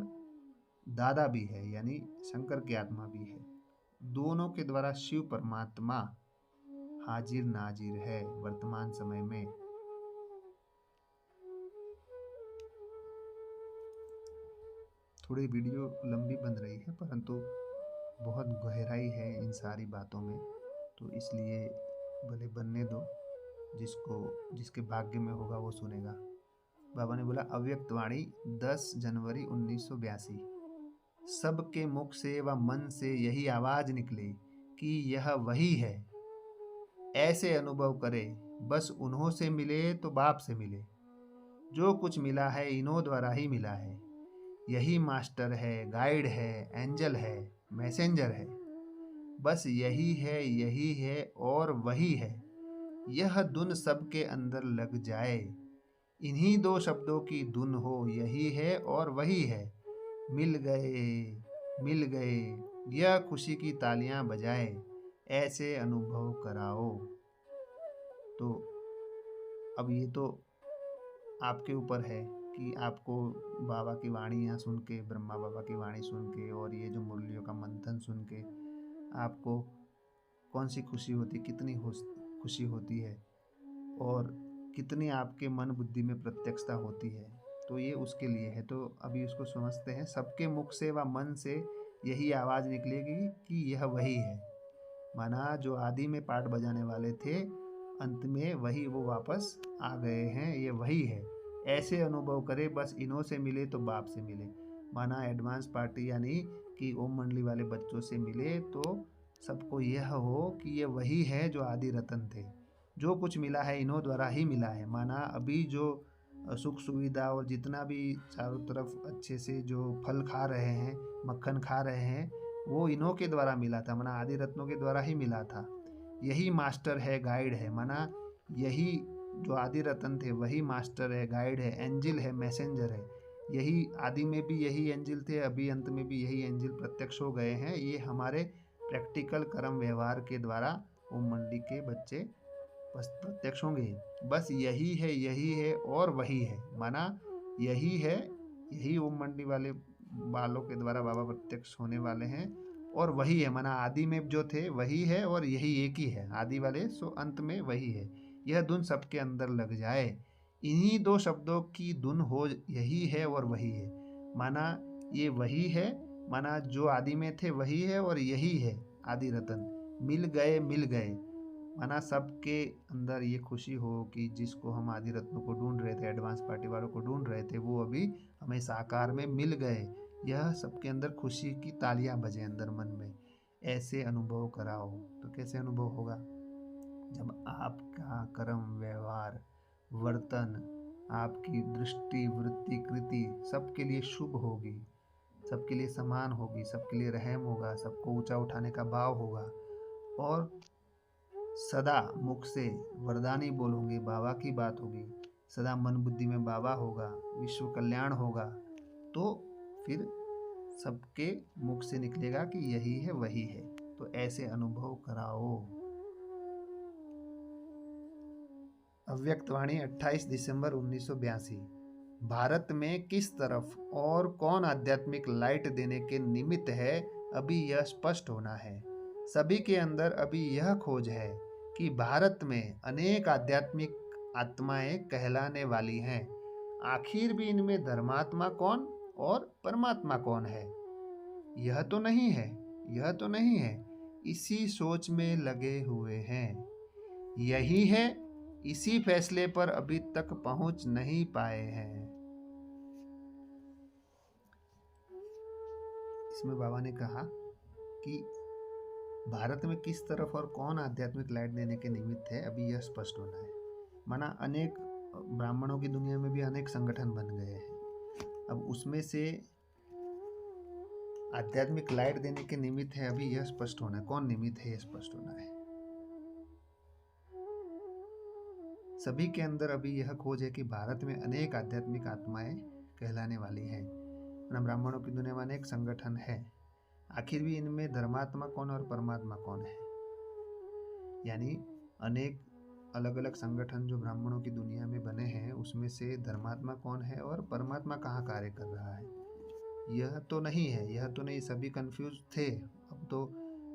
दादा भी है, यानी शंकर की आत्मा भी है। दोनों के द्वारा शिव परमात्मा हाजिर नाजिर है वर्तमान समय में। थोड़ी वीडियो लंबी बन रही है, परंतु बहुत गहराई है इन सारी बातों में, तो इसलिए भले बनने दो, जिसके भाग्य में होगा वो सुनेगा। बाबा ने बोला, अव्यक्त वाणी 10 जनवरी 1982। सबके मुख से व मन से यही आवाज निकले कि यह वही है। ऐसे अनुभव करे, बस उन्हों से मिले तो बाप से मिले। जो कुछ मिला है इन्हों द्वारा ही मिला है। यही मास्टर है, गाइड है, एंजल है, मैसेंजर है। बस यही है और वही है। यह धुन सबके अंदर लग जाए। इन्हीं दो शब्दों की धुन हो, यही है और वही है। मिल गए, यह खुशी की तालियां बजाए। ऐसे अनुभव कराओ। तो अब ये तो आपके ऊपर है कि आपको बाबा की वाणी सुन के, ब्रह्मा बाबा की वाणी सुन के और ये जो मुरलियों का मंथन सुन के आपको कौन सी खुशी होती, कितनी खुशी होती है और कितनी आपके मन बुद्धि में प्रत्यक्षता होती है। तो ये उसके लिए है। तो अभी उसको समझते हैं। सबके मुख से व मन से यही आवाज़ निकलेगी कि यह वही है। माना जो आदि में पाठ बजाने वाले थे, अंत में वही वो वापस आ गए हैं, ये वही है। ऐसे अनुभव करे, बस इन्हों से मिले तो बाप से मिले। माना एडवांस पार्टी यानी कि ओम मंडली वाले बच्चों से मिले तो सबको यह हो कि ये वही है जो आदि रतन थे। जो कुछ मिला है इन्हों द्वारा ही मिला है। माना अभी जो सुख सुविधा और जितना भी चारों तरफ अच्छे से जो फल खा रहे हैं, मक्खन खा रहे हैं, वो इन्हों के द्वारा मिला था। माना आदि रत्नों के द्वारा ही मिला था। यही मास्टर है, गाइड है। माना यही जो आदि रतन थे वही मास्टर है, गाइड है, एंजिल है, मैसेंजर है। यही आदि में भी यही एंजिल थे, अभी अंत में भी यही एंजिल प्रत्यक्ष हो गए हैं। ये हमारे प्रैक्टिकल कर्म व्यवहार के द्वारा ओम मंडी के बच्चे बस प्रत्यक्ष होंगे। बस यही है और वही है। माना यही है, यही ओम मंडी वाले बालों के द्वारा बाबा प्रत्यक्ष होने वाले हैं और वही है। माना आदि में जो थे वही है और यही एक ही है। आदि वाले सो अंत में वही है। यह धुन सबके अंदर लग जाए। इन्हीं दो शब्दों की धुन हो, यही है और वही है। माना ये वही है, माना जो आदि में थे वही है और यही है आदि रतन। मिल गए, माना सबके अंदर ये खुशी हो कि जिसको हम आदि रत्नों को ढूंढ रहे थे, एडवांस पार्टी वालों को ढूंढ रहे थे, वो अभी हमें साकार में मिल गए। यह सबके अंदर खुशी की तालियां बजे अंदर मन में। ऐसे अनुभव कराओ। तो कैसे अनुभव होगा? जब आपका कर्म व्यवहार वर्तन, आपकी दृष्टि वृत्ति कृति सबके लिए शुभ होगी, सबके लिए समान होगी, सबके लिए रहम होगा, सबको ऊंचा उठाने का भाव होगा और सदा मुख से वरदानी बोलोगे, बाबा की बात होगी, सदा मन बुद्धि में बाबा होगा, विश्व कल्याण होगा, तो फिर सबके मुख से निकलेगा कि यही है वही है। तो ऐसे अनुभव कराओ। अव्यक्त वाणी 28 दिसंबर 1982। भारत में किस तरफ और कौन आध्यात्मिक लाइट देने के निमित्त है, अभी यह स्पष्ट होना है। सभी के अंदर अभी यह खोज है कि भारत में अनेक आध्यात्मिक आत्माएं कहलाने वाली हैं। आखिर भी इनमें धर्मात्मा कौन और परमात्मा कौन है? यह तो नहीं है। इसी सोच में लगे हुए हैं। यही है, इसी फैसले पर अभी तक पहुंच नहीं पाए हैं। इसमें बाबा ने कहा कि भारत में किस तरफ और कौन आध्यात्मिक लाइट देने के निमित्त है, अभी यह स्पष्ट होना है। माना अनेक ब्राह्मणों की दुनिया में भी अनेक संगठन बन गए हैं। अब उसमें से आध्यात्मिक लाइट देने के निमित्त है, अभी यह स्पष्ट होना है। कौन निमित्त है, यह स्पष्ट होना है। सभी के अंदर अभी यह खोज है कि भारत में अनेक आध्यात्मिक आत्माएं कहलाने वाली हैं। ब्राह्मणों की दुनिया में अनेक संगठन है, आखिर भी इनमें धर्मात्मा कौन और परमात्मा कौन है? यानी अनेक अलग अलग संगठन जो ब्राह्मणों की दुनिया में बने हैं, उसमें से धर्मात्मा कौन है और परमात्मा कहाँ कार्य कर रहा है? यह तो नहीं है, यह तो नहीं, सभी कंफ्यूज थे। अब तो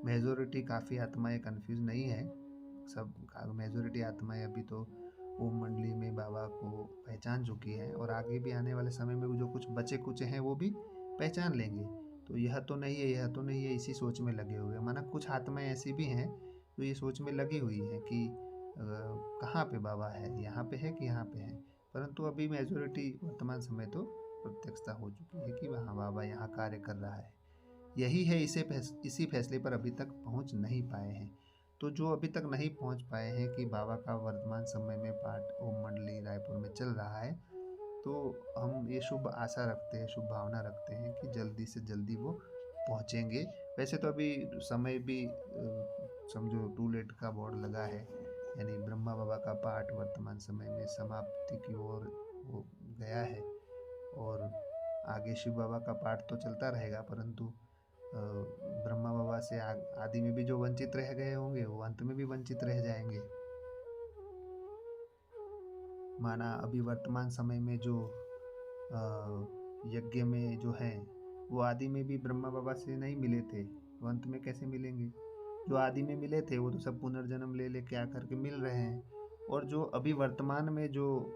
मेजोरिटी काफ़ी आत्माएं कंफ्यूज नहीं है, सब मेजोरिटी आत्माएं अभी तो ओम मंडली में बाबा को पहचान चुकी है और आगे भी आने वाले समय में जो कुछ बचे कुचे हैं वो भी पहचान लेंगे। तो यह तो नहीं है, यह तो नहीं है, इसी सोच में लगे हुए हैं। माना कुछ आत्माएं ऐसी भी हैं तो ये सोच में लगी हुई है कि कहाँ पे बाबा है, यहाँ पे है कि यहाँ पे है। परंतु अभी मेजोरिटी वर्तमान समय तो प्रत्यक्षता हो चुकी है कि हाँ बाबा यहाँ कार्य कर रहा है। यही है, इसी फैसले पर अभी तक पहुँच नहीं पाए हैं। तो जो अभी तक नहीं पहुँच पाए हैं कि बाबा का वर्तमान समय में पाठ ओम मंडली रायपुर में चल रहा है, तो हम ये शुभ आशा रखते हैं, शुभ भावना रखते हैं कि जल्दी से जल्दी वो पहुँचेंगे। वैसे तो अभी समय भी समझो टू लेट का बोर्ड लगा है, यानी ब्रह्मा बाबा का पाठ वर्तमान समय में समाप्ति की ओर वो गया है और आगे शिव बाबा का पाठ तो चलता रहेगा, परंतु ब्रह्मा बाबा से आदि में भी जो वंचित रह गए होंगे वो अंत में भी वंचित रह जाएंगे। माना अभी वर्तमान समय में जो यज्ञ में जो हैं वो आदि में भी ब्रह्मा बाबा से नहीं मिले थे, तो अंत में कैसे मिलेंगे? जो आदि में मिले थे वो तो सब पुनर्जन्म ले लेके आकर के मिल रहे हैं। और जो अभी वर्तमान में जो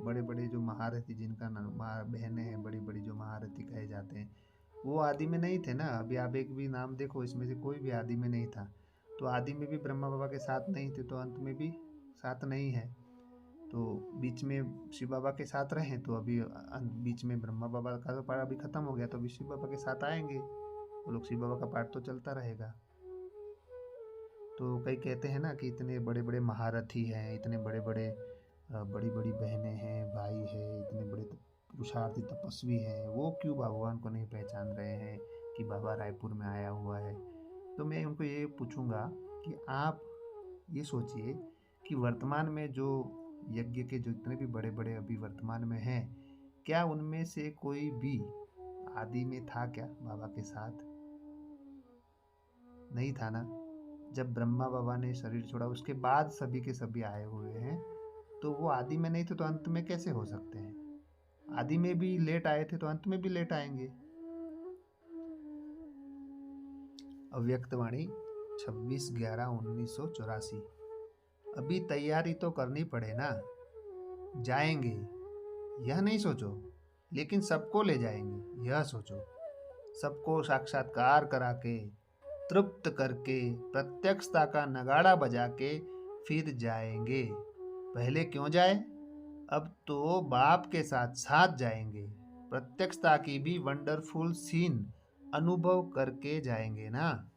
बड़े बड़े जो महारथी, जिनका बहनें हैं बड़ी बड़ी, जो महारथी कहे जाते हैं, वो आदि में नहीं थे ना। अभी आप एक भी नाम देखो, इसमें से कोई भी आदि में नहीं था। तो आदि में भी ब्रह्मा बाबा के साथ नहीं थे, तो अंत में भी साथ नहीं है। तो बीच में शिव बाबा के साथ रहे, तो अभी बीच में ब्रह्मा बाबा का पाठ अभी ख़त्म हो गया, तो अभी शिव बाबा के साथ आएंगे, वो लोग शिव बाबा का पाठ तो चलता रहेगा। तो कई कहते हैं ना कि इतने बड़े बड़े महारथी हैं, इतने बड़े बड़े बड़ी बड़ी बहनें हैं, भाई है, इतने बड़े पुरुषार्थी तपस्वी हैं, वो क्यों भगवान को नहीं पहचान रहे हैं कि बाबा रायपुर में आया हुआ है? तो मैं उनको ये पूछूंगा कि आप ये सोचिए कि वर्तमान में जो यज्ञ के जितने भी बड़े बड़े अभी वर्तमान में हैं, क्या उनमें से कोई भी आदि में था क्या बाबा के साथ? नहीं था ना। जब ब्रह्मा बाबा ने शरीर छोड़ा उसके बाद सभी के सभी आए हुए हैं, तो वो आदि में नहीं थे तो अंत में कैसे हो सकते हैं? आदि में भी लेट आए थे तो अंत में भी लेट आएंगे। अव्यक्तवाणी 26/11/1984। अभी तैयारी तो करनी पड़े ना। जाएंगे यह नहीं सोचो, लेकिन सबको ले जाएंगे यह सोचो। सबको साक्षात्कार करा के, तृप्त करके, प्रत्यक्षता का नगाड़ा बजा के फिर जाएंगे। पहले क्यों जाए? अब तो बाप के साथ साथ जाएंगे, प्रत्यक्षता की भी वंडरफुल सीन अनुभव करके जाएंगे ना।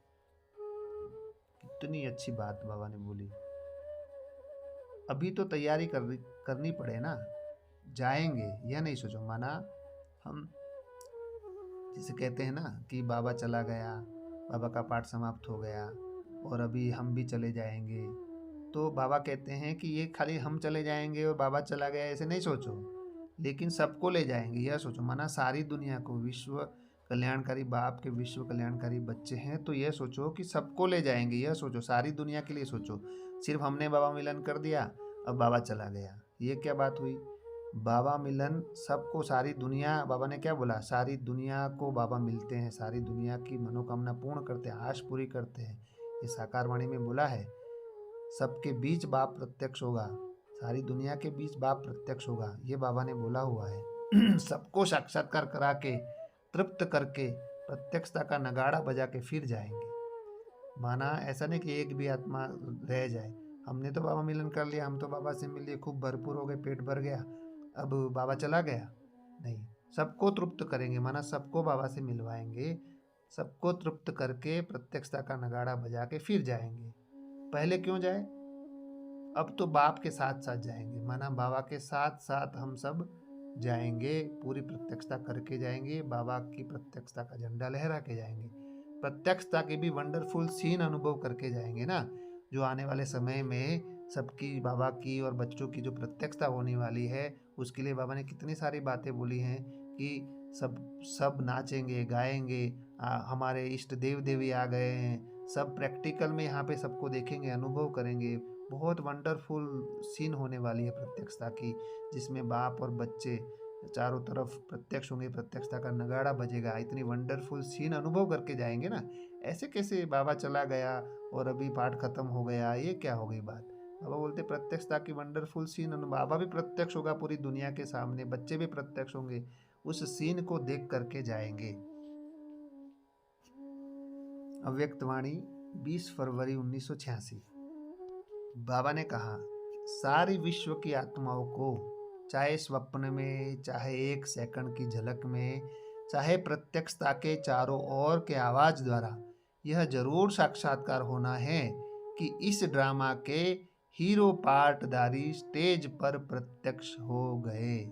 कितनी अच्छी बात बाबा ने बोली। अभी तो तैयारी करनी पड़े ना। जाएंगे यह नहीं सोचो। माना हम जैसे कहते हैं ना कि बाबा चला गया, बाबा का पाठ समाप्त हो गया और अभी हम भी चले जाएंगे, तो बाबा कहते हैं कि ये खाली हम चले जाएंगे और बाबा चला गया ऐसे नहीं सोचो, लेकिन सबको ले जाएंगे यह सोचो। माना सारी दुनिया को, विश्व कल्याणकारी बाप के विश्व कल्याणकारी बच्चे हैं, तो यह सोचो कि सबको ले जाएंगे यह सोचो, सारी दुनिया के लिए सोचो। सिर्फ हमने बाबा मिलन कर दिया, अब बाबा चला गया, ये क्या बात हुई? बाबा मिलन सबको, सारी दुनिया, बाबा ने क्या बोला? सारी दुनिया को बाबा मिलते हैं, सारी दुनिया की मनोकामना पूर्ण करते हैं, आश पूरी करते हैं। ये साकार वाणी में बोला है, सबके बीच बाप प्रत्यक्ष होगा, सारी दुनिया के बीच बाप प्रत्यक्ष होगा, ये बाबा ने बोला हुआ है। सबको साक्षात्कार करा के, तृप्त करके, प्रत्यक्षता का नगाड़ा बजा के फिर जाएंगे। माना ऐसा नहीं कि एक भी आत्मा रह जाए, हमने तो बाबा मिलन कर लिया, हम तो बाबा से मिल लिए, खूब भरपूर हो गए, पेट भर गया, अब बाबा चला गया, नहीं, सबको तृप्त करेंगे। माना सबको बाबा से मिलवाएंगे, सबको तृप्त करके प्रत्यक्षता का नगाड़ा बजा के फिर जाएंगे। पहले क्यों जाए? अब तो बाप के साथ साथ जाएंगे। माना बाबा के साथ साथ हम सब जाएंगे, पूरी प्रत्यक्षता करके जाएंगे, बाबा की प्रत्यक्षता का झंडा लहरा के जाएंगे, प्रत्यक्षता के भी वंडरफुल सीन अनुभव करके जाएंगे ना। जो आने वाले समय में सबकी बाबा की और बच्चों की जो प्रत्यक्षता होने वाली है उसके लिए बाबा ने कितनी सारी बातें बोली हैं कि सब सब नाचेंगे गाएंगे, हमारे इष्ट देव देवी आ गए हैं, सब प्रैक्टिकल में यहाँ पे सबको देखेंगे, अनुभव करेंगे। बहुत वंडरफुल सीन होने वाली है प्रत्यक्षता की, जिसमें बाप और बच्चे चारों तरफ प्रत्यक्ष होंगे, प्रत्यक्षता का नगाड़ा बजेगा। इतनी वंडरफुल सीन अनुभव करके जाएंगे ना। ऐसे कैसे बाबा चला गया और अभी पाठ खत्म हो गया, ये क्या हो गई बात। बाबा बोलते प्रत्यक्षता की वंडरफुल सीन बाबा भी प्रत्यक्ष होगा पूरी दुनिया के सामने, बच्चे भी प्रत्यक्ष होंगे, उस सीन को देख करके जाएंगे। अव्यक्त वाणी 20 फरवरी 1986। बाबा ने कहा, सारी विश्व की आत्माओं को चाहे स्वप्न में, चाहे एक सेकंड की झलक में, चाहे प्रत्यक्षता के चारों ओर के आवाज द्वारा यह जरूर साक्षात्कार होना है कि इस ड्रामा के हीरो पार्टदारी स्टेज पर प्रत्यक्ष हो गए।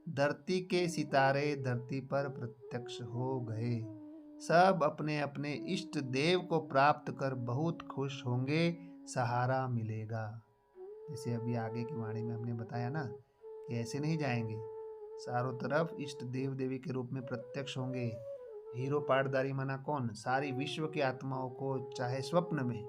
धरती के सितारे धरती पर प्रत्यक्ष हो गए। सब अपने अपने इष्ट देव को प्राप्त कर बहुत खुश होंगे, सहारा मिलेगा। जैसे अभी आगे की वाणी में हमने बताया ना कि ऐसे नहीं जाएंगे, चारों तरफ इष्ट देव देवी के रूप में प्रत्यक्ष होंगे। हीरो पाटदारी माना कौन? सारी विश्व की आत्माओं को चाहे स्वप्न में,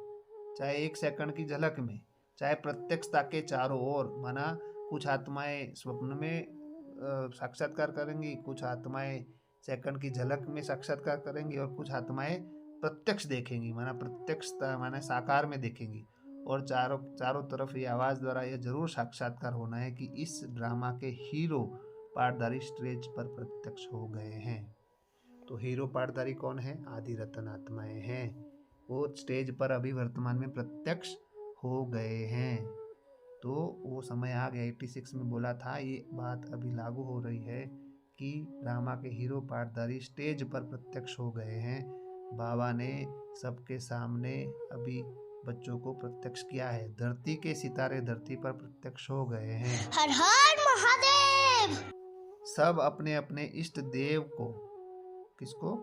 चाहे एक सेकंड की झलक में, चाहे प्रत्यक्षता के चारों ओर, माना कुछ आत्माएं स्वप्न में साक्षात्कार करेंगी, कुछ आत्माएं सेकंड की झलक में साक्षात्कार करेंगी और कुछ आत्माएं प्रत्यक्ष देखेंगी, माना प्रत्यक्षता माना साकार में देखेंगी। और चारों तरफ ये आवाज द्वारा यह जरूर साक्षात्कार होना है कि इस ड्रामा के हीरो पाटदारी स्टेज पर प्रत्यक्ष हो गए हैं। तो हीरो पाटदारी कौन है? आदि रतन आत्माएं हैं। वो स्टेज पर अभी वर्तमान में प्रत्यक्ष हो गए हैं। तो वो समय आ गया, 86 में बोला था, ये बात अभी लागू हो रही है कि ड्रामा के हीरो पाटदारी स्टेज पर प्रत्यक्ष हो गए हैं। बाबा ने सबके सामने अभी बच्चों को प्रत्यक्ष किया है। धरती के सितारे धरती पर प्रत्यक्ष हो गए हैं। हर हर महादेव। सब अपने अपने इष्ट देव को, किसको?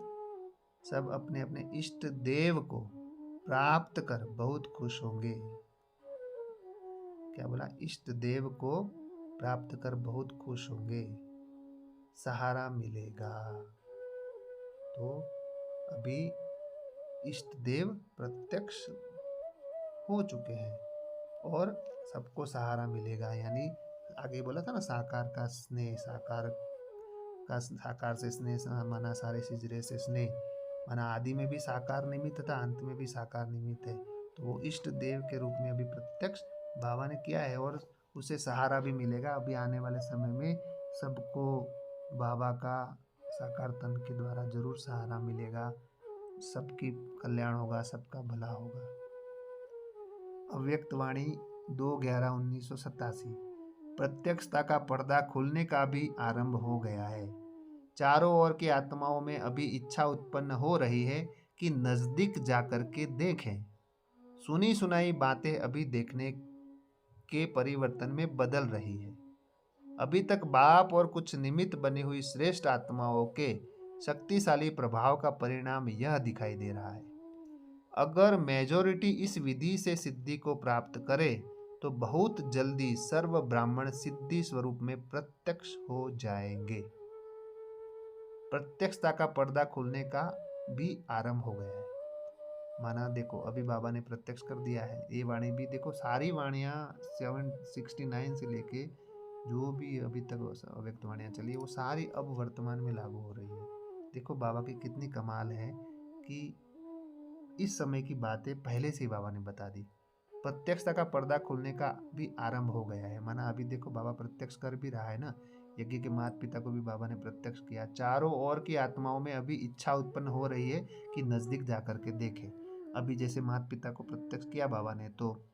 सब अपने अपने इष्ट देव को प्राप्त कर बहुत खुश होंगे। क्या बोला? इष्ट देव को प्राप्त कर बहुत खुश होंगे, सहारा मिलेगा। तो अभी इष्ट देव प्रत्यक्ष हो चुके हैं और सबको सहारा मिलेगा। यानी आगे बोला था ना, साकार का स्नेह, साकार से स्नेह माना सारे सिजरे से स्नेह, माना आदि में भी साकार निमित्त था, अंत में भी साकार निमित्त है। तो वो इष्ट देव के रूप में अभी प्रत्यक्ष बाबा ने किया है और उसे सहारा भी मिलेगा। अभी आने वाले समय में सबको बाबा का साकार तन के द्वारा जरूर सहारा मिलेगा, सबकी कल्याण होगा, सबका भला होगा। अव्यक्त वाणी 2/11/1987। प्रत्यक्षता का पर्दा खुलने का भी आरंभ हो गया है। चारों ओर की आत्माओं में अभी इच्छा उत्पन्न हो रही है कि नजदीक जाकर के देखें। सुनी सुनाई बातें अभी देखने के परिवर्तन में बदल रही है। अभी तक बाप और कुछ निमित्त बनी हुई श्रेष्ठ आत्माओं के शक्तिशाली प्रभाव का परिणाम यह दिखाई दे रहा है। अगर मेजॉरिटी इस विधि से सिद्धि को प्राप्त करे तो बहुत जल्दी सर्व ब्राह्मण सिद्धि स्वरूप में प्रत्यक्ष हो जाएंगे। प्रत्यक्षता का पर्दा खुलने का भी आरंभ हो गया है। माना देखो अभी बाबा ने प्रत्यक्ष कर दिया है। ये वाणी भी देखो, सारी वाणियाँ 769 से लेके जो भी अभी तक अव्यक्त वाणियाँ चली वो सारी अब वर्तमान में लागू हो रही है। देखो बाबा की कितनी कमाल है कि इस समय की बातें पहले से ही बाबा ने बता दी। प्रत्यक्षता का पर्दा खुलने का भी आरंभ हो गया है। माना अभी देखो बाबा प्रत्यक्ष कर भी रहा है ना। यज्ञ के माता पिता को भी बाबा ने प्रत्यक्ष किया। चारों ओर की आत्माओं में अभी इच्छा उत्पन्न हो रही है कि नजदीक जाकर के देखे। अभी जैसे माता पिता को प्रत्यक्ष किया बाबा ने, तो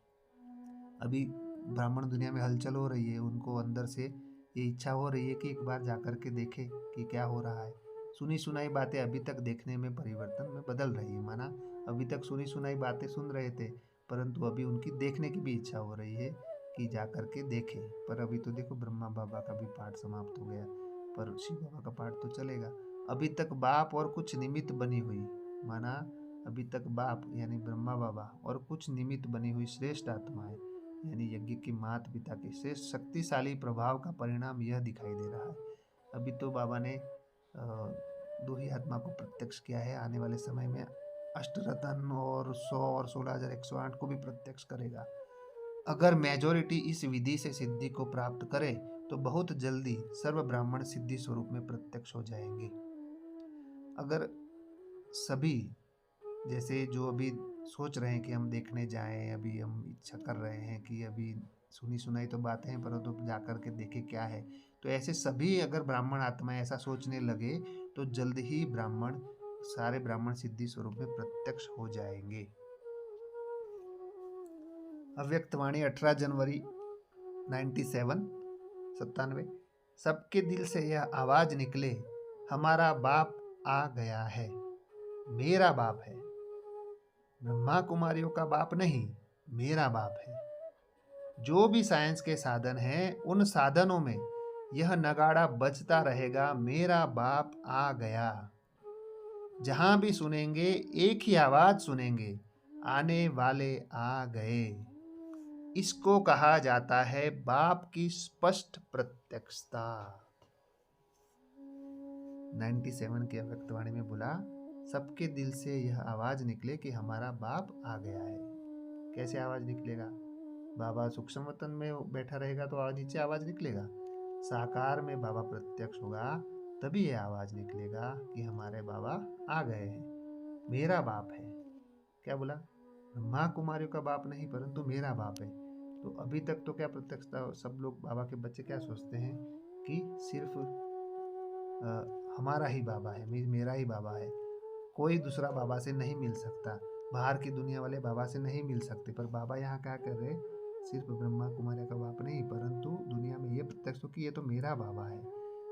अभी ब्राह्मण दुनिया में हलचल हो रही है। उनको अंदर से ये इच्छा हो रही है कि एक बार जाकर के देखे कि क्या हो रहा है। सुनी सुनाई बातें अभी तक देखने में परिवर्तन में बदल रही है। माना अभी तक सुनी सुनाई बातें सुन रहे थे, परंतु अभी उनकी देखने की भी इच्छा हो रही है कि जा कर के देखें। पर अभी तो देखो ब्रह्मा बाबा का भी पाठ समाप्त हो गया, पर शिव बाबा का पाठ तो चलेगा। अभी तक बाप और कुछ निमित्त बनी हुई, माना अभी तक बाप यानी ब्रह्मा बाबा और कुछ निमित्त बनी हुई श्रेष्ठ आत्माएं यानी यज्ञ के माता पिता के से शक्तिशाली प्रभाव का परिणाम यह दिखाई दे रहा है। अभी तो बाबा ने दो ही आत्मा को प्रत्यक्ष किया है, आने वाले समय में अष्टरत्न और 100 और 16,108 को भी प्रत्यक्ष करेगा। अगर मेजॉरिटी इस विधि से सिद्धि को प्राप्त करे तो बहुत जल्दी सर्व ब्राह्मण सिद्धि स्वरूप में प्रत्यक्ष हो जाएंगे। अगर सभी जैसे जो अभी सोच रहे हैं कि हम देखने जाएं, अभी हम इच्छा कर रहे हैं कि अभी सुनी सुनाई तो बातें हैं परंतु तो जाकर के देखें क्या है, तो ऐसे सभी अगर ब्राह्मण आत्माएं ऐसा सोचने लगे तो जल्द ही सारे ब्राह्मण सिद्धि स्वरूप में प्रत्यक्ष हो जाएंगे। अव्यक्त वाणी 18 जनवरी 97 सबके दिल से यह आवाज निकले, हमारा बाप आ गया है, मेरा बाप है। ब्रह्मा कुमारियों का बाप नहीं, मेरा बाप है। जो भी साइंस के साधन हैं उन साधनों में यह नगाड़ा बजता रहेगा, मेरा बाप आ गया। जहां भी सुनेंगे एक ही आवाज सुनेंगे, आने वाले आ गए। इसको कहा जाता है बाप की स्पष्ट प्रत्यक्षता। 97 की अव्यक्तवाणी में बोला, सबके दिल से यह आवाज निकले कि हमारा बाप आ गया है। कैसे आवाज निकलेगा? बाबा सूक्ष्म वतन में बैठा रहेगा तो नीचे आवाज निकलेगा। साकार में बाबा प्रत्यक्ष होगा तभी यह आवाज निकलेगा कि हमारे बाबा आ गए हैं, मेरा बाप है। क्या बोला? ब्रह्मा कुमारियों का बाप नहीं परंतु मेरा बाप है। तो अभी तक तो क्या प्रत्यक्षता, सब लोग बाबा के बच्चे क्या सोचते हैं कि सिर्फ हमारा ही बाबा है, मेरा ही बाबा है, कोई दूसरा बाबा से नहीं मिल सकता, बाहर की दुनिया वाले बाबा से नहीं मिल सकते। पर बाबा यहाँ क्या कर रहे, सिर्फ ब्रह्मा कुमारी का बाप नहीं परंतु दुनिया में ये प्रत्यक्ष हो कि ये तो मेरा बाबा है।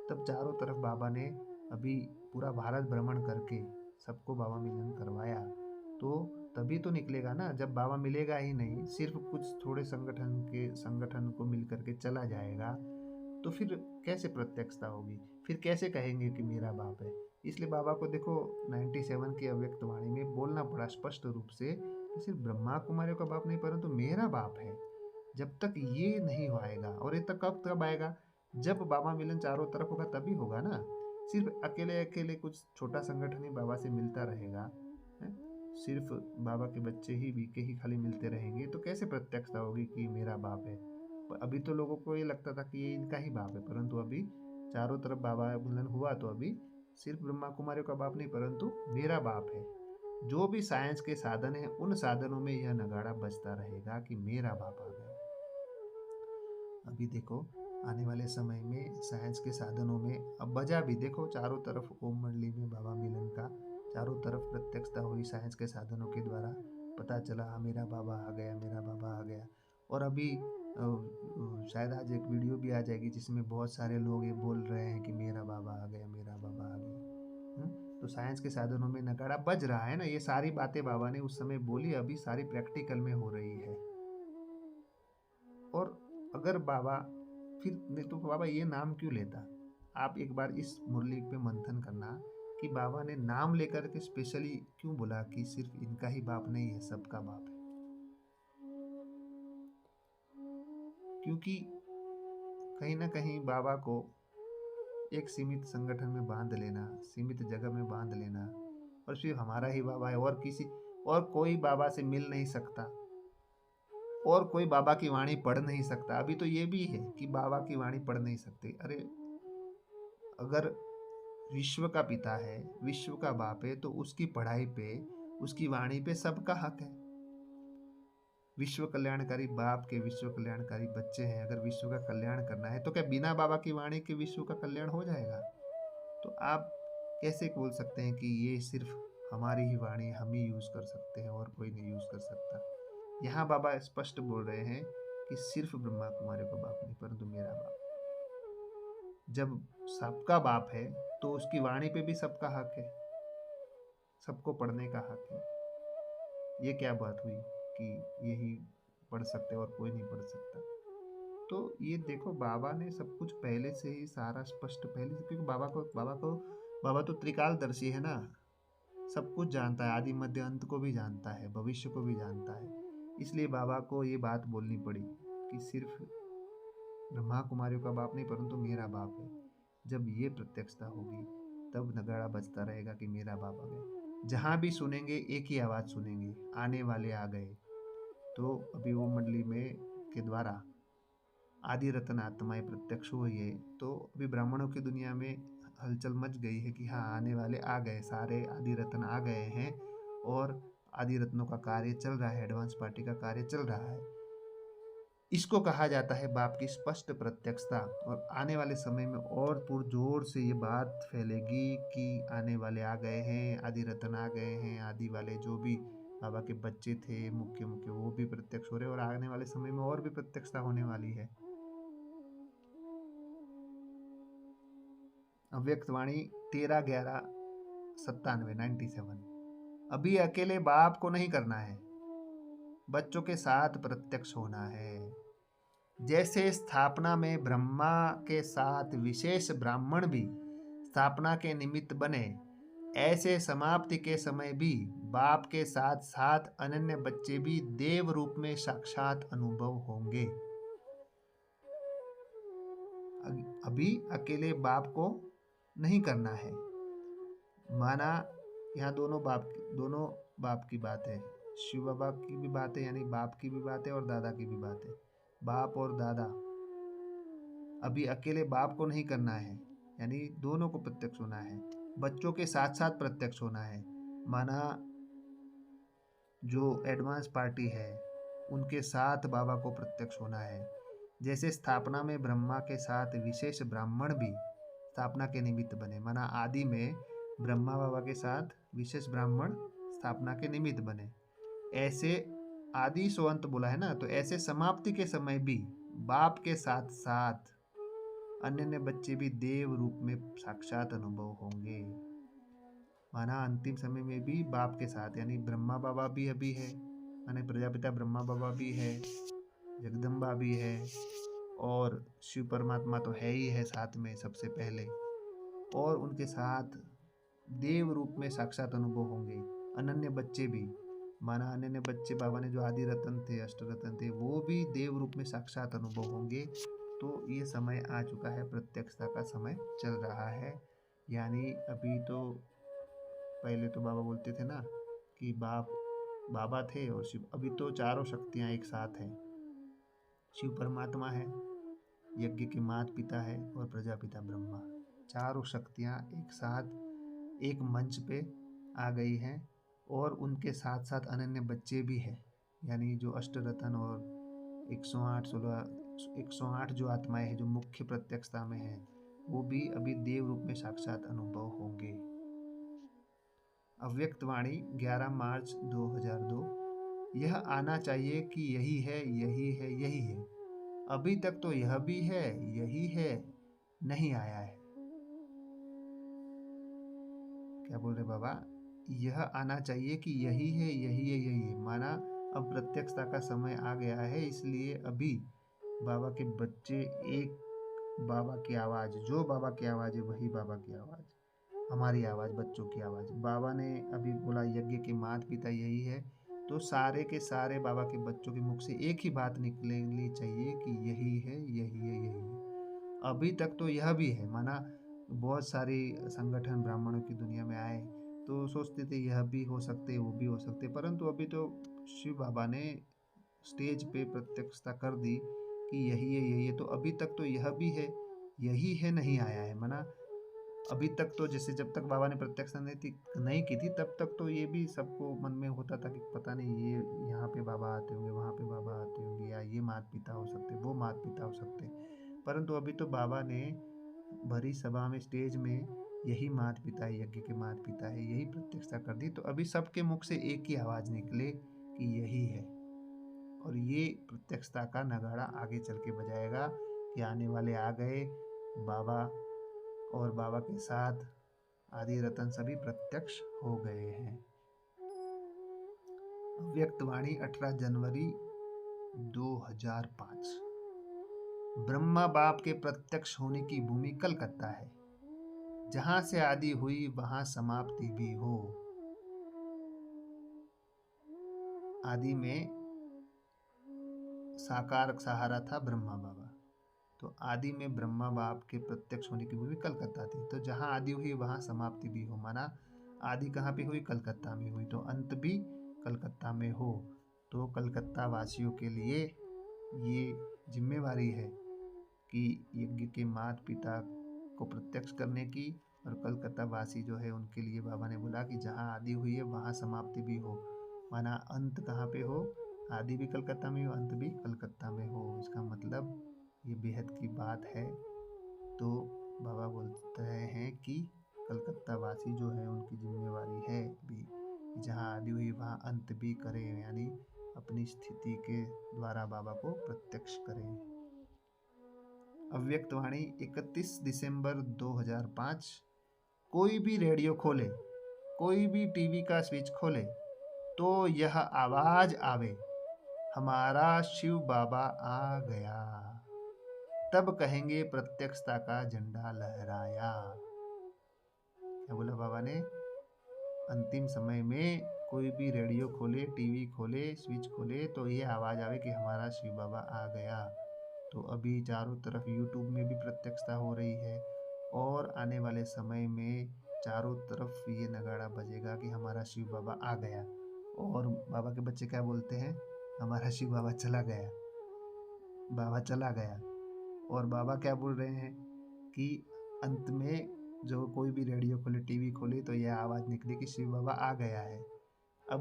तब चारों तरफ बाबा ने अभी पूरा भारत भ्रमण करके सबको बाबा मिलन करवाया, तो तभी तो निकलेगा ना। जब बाबा मिलेगा ही नहीं, सिर्फ कुछ थोड़े संगठन को मिल करके चला जाएगा, तो फिर कैसे प्रत्यक्षता होगी? फिर कैसे कहेंगे कि मेरा बाप है? इसलिए बाबा को देखो 97 की अव्यक्त वाणी में बोलना पड़ा स्पष्ट रूप से कि सिर्फ ब्रह्मा कुमारियों का बाप नहीं परंतु मेरा बाप है। जब तक ये नहीं आएगा, और ये तक कब आएगा? जब बाबा मिलन चारों तरफ होगा तभी होगा ना। सिर्फ अकेले अकेले कुछ छोटा संगठन ही बाबा से मिलता रहेगा, सिर्फ बाबा के बच्चे ही बीके ही खाली मिलते रहेंगे, तो कैसे प्रत्यक्षता होगी कि मेरा बाप है? अभी तो लोगों को ये लगता था कि ये इनका ही बाप है, परंतु अभी चारों तरफ बाबा मिलन हुआ तो अभी सिर्फ ब्रह्मा कुमारियों का बाप नहीं परंतु मेरा बाप है। जो भी साइंस के साधन है उन साधनों में यह नगाड़ा बजता रहेगा कि मेरा बाप आ गया। अभी देखो आने वाले समय में साइंस के साधनों में अब बजा भी, देखो चारों तरफ ओम मंडली में बाबा मिलन का चारों तरफ प्रत्यक्षता हुई साइंस के साधनों के द्वारा, पता चला मेरा बाबा आ गया, मेरा बाबा आ गया। और अभी शायद आज एक वीडियो भी आ जाएगी जिसमें बहुत सारे लोग ये बोल रहे हैं कि मेरा बाबा आ गया, मेरा बाबा आ गया। तो साइंस के साधनों में नगाड़ा बज रहा है ना। ये सारी बातें बाबा ने उस समय बोली, अभी सारी प्रैक्टिकल में हो रही है। और अगर बाबा फिर नहीं तो बाबा ये नाम क्यों लेता? आप एक बार इस मुरली पे मंथन करना कि बाबा ने नाम लेकर के स्पेशली क्यों बोला कि सिर्फ इनका ही बाप नहीं है, सबका बाप है। क्योंकि कहीं ना कहीं बाबा को एक सीमित संगठन में बांध लेना, सीमित जगह में बांध लेना, और सिर्फ हमारा ही बाबा है और कोई बाबा से मिल नहीं सकता, और कोई बाबा की वाणी पढ़ नहीं सकता। अभी तो ये भी है कि बाबा की वाणी पढ़ नहीं सकते। अरे अगर विश्व का पिता है, विश्व का बाप है, तो उसकी पढ़ाई पे, उसकी वाणी पे सबका हक है। विश्व कल्याणकारी बाप के विश्व कल्याणकारी बच्चे हैं, अगर विश्व का कल्याण करना है तो क्या बिना बाबा की वाणी के विश्व का कल्याण हो जाएगा? तो आप कैसे बोल सकते हैं कि ये सिर्फ हमारी ही वाणी हम ही यूज कर सकते हैं और कोई नहीं यूज कर सकता? यहाँ बाबा स्पष्ट बोल रहे हैं कि सिर्फ ब्रह्मा कुमारियों का बाप नहीं परंतु मेरा बाप। जब सबका बाप है तो उसकी वाणी पे भी सबका हक है, सबको पढ़ने का हक है। ये क्या बात हुई कि यही पढ़ सकते और कोई नहीं पढ़ सकता? तो ये देखो बाबा ने सब कुछ पहले से ही सारा स्पष्ट पहले से, क्योंकि बाबा तो त्रिकालदर्शी है ना, सब कुछ जानता है, आदि मध्य अंत को भी जानता है, भविष्य को भी जानता है। इसलिए बाबा को ये बात बोलनी पड़ी कि सिर्फ ब्रह्मा कुमारियों का बाप नहीं परंतु मेरा बाप है। जब ये प्रत्यक्षता होगी तब नगाड़ा बजता रहेगा कि मेरा बाप आ गया। जहाँ भी सुनेंगे एक ही आवाज़ सुनेंगे, आने वाले आ गए। तो अभी वो मंडली में के द्वारा आदि रत्न आत्माएं प्रत्यक्ष हुई है। तो अभी ब्राह्मणों की दुनिया में हलचल मच गई है कि हाँ आने वाले आ गए, सारे आदि रत्न आ गए हैं और आदि रत्नों का कार्य चल रहा है, एडवांस पार्टी का कार्य चल रहा है। इसको कहा जाता है बाप की स्पष्ट प्रत्यक्षता। और आने वाले समय में और पुरजोर से ये बात फैलेगी कि आने वाले आ गए हैं, आदि रत्न आ गए हैं, आदि वाले जो भी बाबा के बच्चे थे मुख्य मुख्य वो भी प्रत्यक्ष हो रहे हैं और आने वाले समय में और भी प्रत्यक्षता होने वाली है। अव्यक्तवाणी 13/11/97 अभी अकेले बाप को नहीं करना है, बच्चों के साथ प्रत्यक्ष होना है। जैसे स्थापना में ब्रह्मा के साथ विशेष ब्राह्मण भी स्थापना के निमित्त बने, ऐसे समाप्ति के समय भी बाप के साथ साथ अनन्य बच्चे भी देव रूप में साक्षात अनुभव होंगे। अभी अकेले बाप को नहीं करना है। माना यहाँ दोनों बाप की बात है, शिव बाबा की भी बात है, यानी बाप की भी बात है और दादा की भी बात है। बाप और दादा, अभी अकेले बाप को नहीं करना है, यानी दोनों को प्रत्यक्ष होना है। बच्चों के साथ साथ प्रत्यक्ष होना है। माना जो एडवांस पार्टी है उनके साथ बाबा को प्रत्यक्ष होना है। जैसे स्थापना में ब्रह्मा के साथ विशेष ब्राह्मण भी स्थापना के निमित्त बने। माना आदि में ब्रह्मा बाबा के साथ विशेष ब्राह्मण स्थापना के निमित्त बने। ऐसे आदि सो अंत बोला है ना, तो ऐसे समाप्ति के समय भी बाप के साथ साथ अन्य बच्चे भी देव रूप में साक्षात अनुभव होंगे। माना अंतिम समय में भी बाप के साथ, यानी ब्रह्मा बाबा भी अभी है, माने प्रजापिता ब्रह्मा बाबा भी है, जगदम्बा भी है और शिव परमात्मा तो है ही है साथ में सबसे पहले, और उनके साथ देव रूप में साक्षात अनुभव होंगे। अनन्य बच्चे भी, माना अनन्य बच्चे बाबा ने जो आदि रत्न थे, अष्ट रत्न थे, वो भी देव रूप में साक्षात अनुभव होंगे। तो ये समय आ चुका है, प्रत्यक्षता का समय चल रहा है। यानी अभी तो पहले तो बाबा बोलते थे ना कि बाबा थे और शिव, अभी तो चारों शक्तियाँ एक साथ हैं। शिव परमात्मा है, यज्ञ के माता पिता है और प्रजापिता ब्रह्मा, चारों शक्तियाँ एक साथ एक मंच पे आ गई हैं। और उनके साथ साथ अनन्य बच्चे भी हैं, यानी जो अष्ट रत्न और 108 जो आत्माएं हैं जो मुख्य प्रत्यक्षता में हैं, वो भी अभी देव रूप में साक्षात अनुभव होंगे। अव्यक्तवाणी 11 मार्च 2002 यह आना चाहिए कि यही है, यही है, यही है। अभी तक तो यह भी है, यही है, नहीं आया है। क्या बोल रहे बाबा? यह आना चाहिए कि यही है, यही है, यही है। माना अब प्रत्यक्षता का समय आ गया है, इसलिए अभी बाबा के बच्चे एक बाबा की आवाज़, जो बाबा की आवाज़ है वही बाबा की आवाज़, हमारी आवाज़, बच्चों की आवाज़। बाबा ने अभी बोला यज्ञ के माता पिता यही है, तो सारे के सारे बाबा के बच्चों के मुख से एक ही बात निकलनी चाहिए कि यही है, यही है, यही है। अभी तक तो यह भी है। माना बहुत सारी संगठन ब्राह्मणों की दुनिया में आए तो सोचते थे यह भी हो सकते, वो भी हो सकते, परंतु अभी तो शिव बाबा ने स्टेज पे प्रत्यक्षता कर दी कि यही है, यही है। तो अभी तक तो यह भी है, यही है, नहीं आया है। माना अभी तक तो जैसे जब तक बाबा ने प्रत्यक्षता नहीं की थी तब तक तो ये भी सबको मन में होता था कि पता नहीं ये यहाँ पे बाबा आते होंगे, वहाँ पे बाबा आते होंगे, या ये माता पिता हो सकते, वो माता पिता हो सकते। परंतु अभी तो बाबा ने भरी सभा में, स्टेज में, यही माता पिता है, यज्ञ के माता पिता है, यही प्रत्यक्षता कर दी। तो अभी सबके मुख से एक ही आवाज़ निकले कि यही है। और ये प्रत्यक्षता का नगाड़ा आगे चल के बजाएगा कि आने वाले आ गए, बाबा और बाबा के साथ आदि रतन सभी प्रत्यक्ष हो गए हैं। अव्यक्तवाणी 18 जनवरी 2005 ब्रह्मा बाप के प्रत्यक्ष होने की भूमि कलकत्ता है। जहां से आदि हुई वहां समाप्ति भी हो। आदि में साकार सहारा था ब्रह्मा बाबा। तो आदि में ब्रह्मा बाप के प्रत्यक्ष होने की भूमि कलकत्ता थी। तो जहाँ आदि हुई वहाँ समाप्ति भी हो, माना आदि कहाँ पे हुई? कलकत्ता में हुई, तो अंत भी कलकत्ता में हो। तो कलकत्ता वासियों के लिए ये जिम्मेवारी है कि यज्ञ के माता पिता को प्रत्यक्ष करने की, और कलकत्ता वासी जो है उनके लिए बाबा ने बोला कि जहाँ आदि हुई है वहाँ समाप्ति भी हो, माना अंत कहाँ पे हो? आदि भी कलकत्ता में हो, अंत भी कलकत्ता में हो। इसका मतलब ये बेहद की बात है। तो बाबा बोलते हैं कि कलकत्ता वासी जो है उनकी जिम्मेवारी है भी, जहाँ आदि हुई वहाँ अंत भी करें, यानी अपनी स्थिति के द्वारा बाबा को प्रत्यक्ष करें। अव्यक्त वाणी 31 दिसंबर 2005। कोई भी रेडियो खोले, कोई भी टीवी का स्विच खोले तो यह आवाज आवे, हमारा शिव बाबा आ गया, तब कहेंगे प्रत्यक्षता का झंडा लहराया। क्या बोला बाबा ने? अंतिम समय में कोई भी रेडियो खोले, टीवी खोले, स्विच खोले तो ये आवाज आवे कि हमारा शिव बाबा आ गया। तो अभी चारों तरफ यूट्यूब में भी प्रत्यक्षता हो रही है, और आने वाले समय में चारों तरफ ये नगाड़ा बजेगा कि हमारा शिव बाबा आ गया। और बाबा के बच्चे क्या बोलते हैं? हमारा शिव बाबा चला गया, बाबा चला गया। और बाबा क्या बोल रहे हैं कि अंत में जो कोई भी रेडियो खोले, टीवी खोले तो यह आवाज़ निकली कि शिव बाबा आ गया है। अब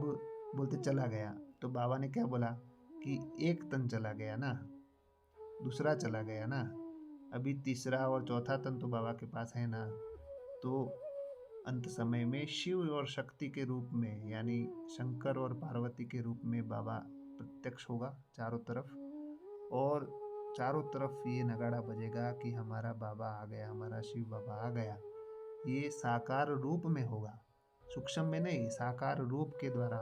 बोलते चला गया, तो बाबा ने क्या बोला कि एक तन चला गया ना, दूसरा चला गया ना, अभी तीसरा और चौथा तन तो बाबा के पास है ना। तो अंत समय में शिव और शक्ति के रूप में, यानी शंकर और पार्वती के रूप में बाबा प्रत्यक्ष होगा चारों तरफ, और चारों तरफ ये नगाड़ा बजेगा कि हमारा बाबा आ गया, हमारा शिव बाबा आ गया। ये साकार रूप में होगा, सूक्ष्म में नहीं, साकार रूप के द्वारा,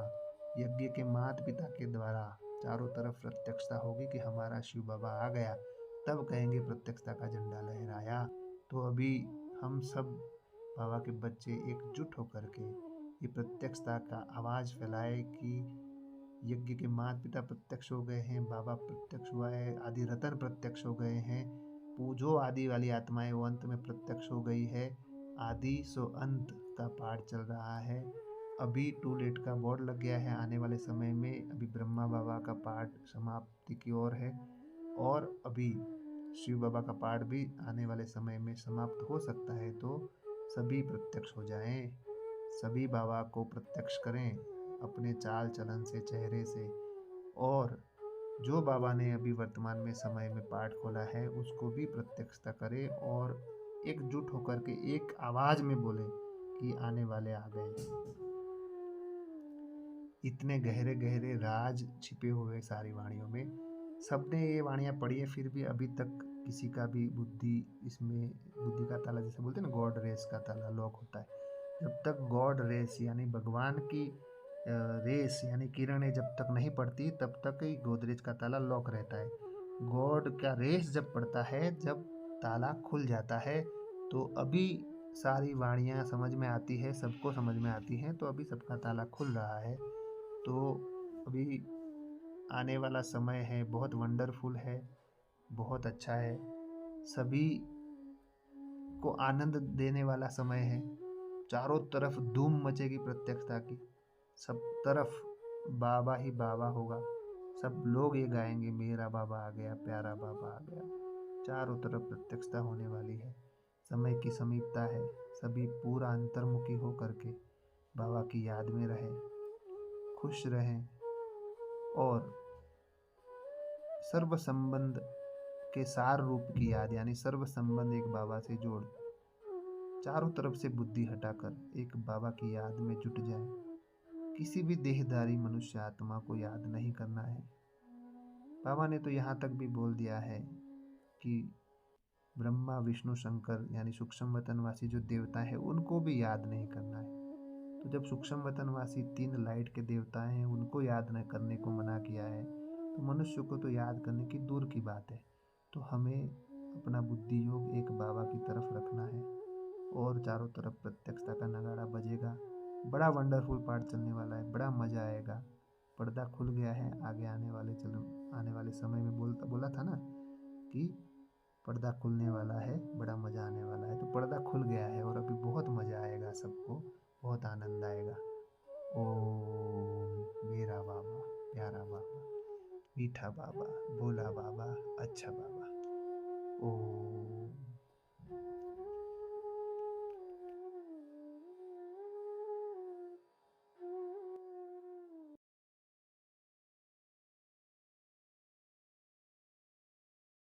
यज्ञ के माता पिता के द्वारा चारों तरफ प्रत्यक्षता होगी कि हमारा शिव बाबा आ गया, तब कहेंगे प्रत्यक्षता का झंडा लहराया। तो अभी हम सब बाबा के बच्चे एकजुट होकर के ये प्रत्यक्षता का आवाज़ फैलाए कि यज्ञ के माता पिता प्रत्यक्ष हो गए हैं, बाबा प्रत्यक्ष हुआ है, आदि रतन प्रत्यक्ष हो गए हैं, पूजो आदि वाली आत्माएं वो अंत में प्रत्यक्ष हो गई है। आदि सो अंत का पाठ चल रहा है। अभी टू लेट का बोर्ड लग गया है, आने वाले समय में अभी ब्रह्मा बाबा का पाठ समाप्ति की ओर है, और अभी शिव बाबा का पाठ भी आने वाले समय में समाप्त हो सकता है। तो सभी प्रत्यक्ष हो जाएं, सभी बाबा को प्रत्यक्ष करें अपने चाल चलन से, चेहरे से, और जो बाबा ने अभी वर्तमान में समय में पाठ खोला है उसको भी प्रत्यक्षता करें, और एकजुट होकर के एक आवाज में बोले कि आने वाले आ गए। इतने गहरे गहरे राज छिपे हुए सारी वाणियों में, सबने ये वाणियाँ पढ़ी है, फिर भी अभी तक किसी का भी बुद्धि इसमें, बुद्धि का ताला जैसे बोलते हैं ना, गॉड रेस का ताला लॉक होता है। जब तक गॉड रेस यानी भगवान की रेस यानी किरणें जब तक नहीं पड़ती तब तक ही गोदरेज का ताला लॉक रहता है। गॉड का रेस जब पड़ता है, जब ताला खुल जाता है, तो अभी सारी वाणियाँ समझ में आती है, सबको समझ में आती हैं, तो अभी सबका ताला खुल रहा है। तो अभी आने वाला समय है, बहुत वंडरफुल है, बहुत अच्छा है, सभी को आनंद देने वाला समय है। चारों तरफ धूम मचेगी प्रत्यक्षता की, सब तरफ बाबा ही बाबा होगा, सब लोग ये गाएंगे मेरा बाबा आ गया, प्यारा बाबा आ गया। चारों तरफ प्रत्यक्षता होने वाली है, समय की समीपता है, सभी पूरा अंतर्मुखी हो करके बाबा की याद में रहें, खुश रहें, और सर्व संबंध के सार रूप की याद, यानी सर्व संबंध एक बाबा से जोड़, चारों तरफ से बुद्धि हटाकर एक बाबा की याद में जुट जाए। किसी भी देहधारी मनुष्य आत्मा को याद नहीं करना है। बाबा ने तो यहाँ तक भी बोल दिया है कि ब्रह्मा विष्णु शंकर यानी सूक्ष्म वतनवासी जो देवता है उनको भी याद नहीं करना है। तो जब सूक्ष्म वतनवासी 3 लाइट के देवता हैं उनको याद न करने को मना किया है, तो मनुष्य को तो याद करने की दूर की बात है। तो हमें अपना बुद्धि योग एक बाबा की तरफ रखना है, और चारों तरफ प्रत्यक्षता का नगाड़ा बजेगा। बड़ा वंडरफुल पार्ट चलने वाला है, बड़ा मज़ा आएगा। पर्दा खुल गया है। आगे आने वाले समय में बोला था ना कि पर्दा खुलने वाला है, बड़ा मज़ा आने वाला है। तो पर्दा खुल गया है और अभी बहुत मज़ा आएगा सबको, बहुत आनंद आएगा। ओम मेरा बाबा, प्यारा बाबा, मीठा बाबा, भोला बाबा, अच्छा बाबा। ओम।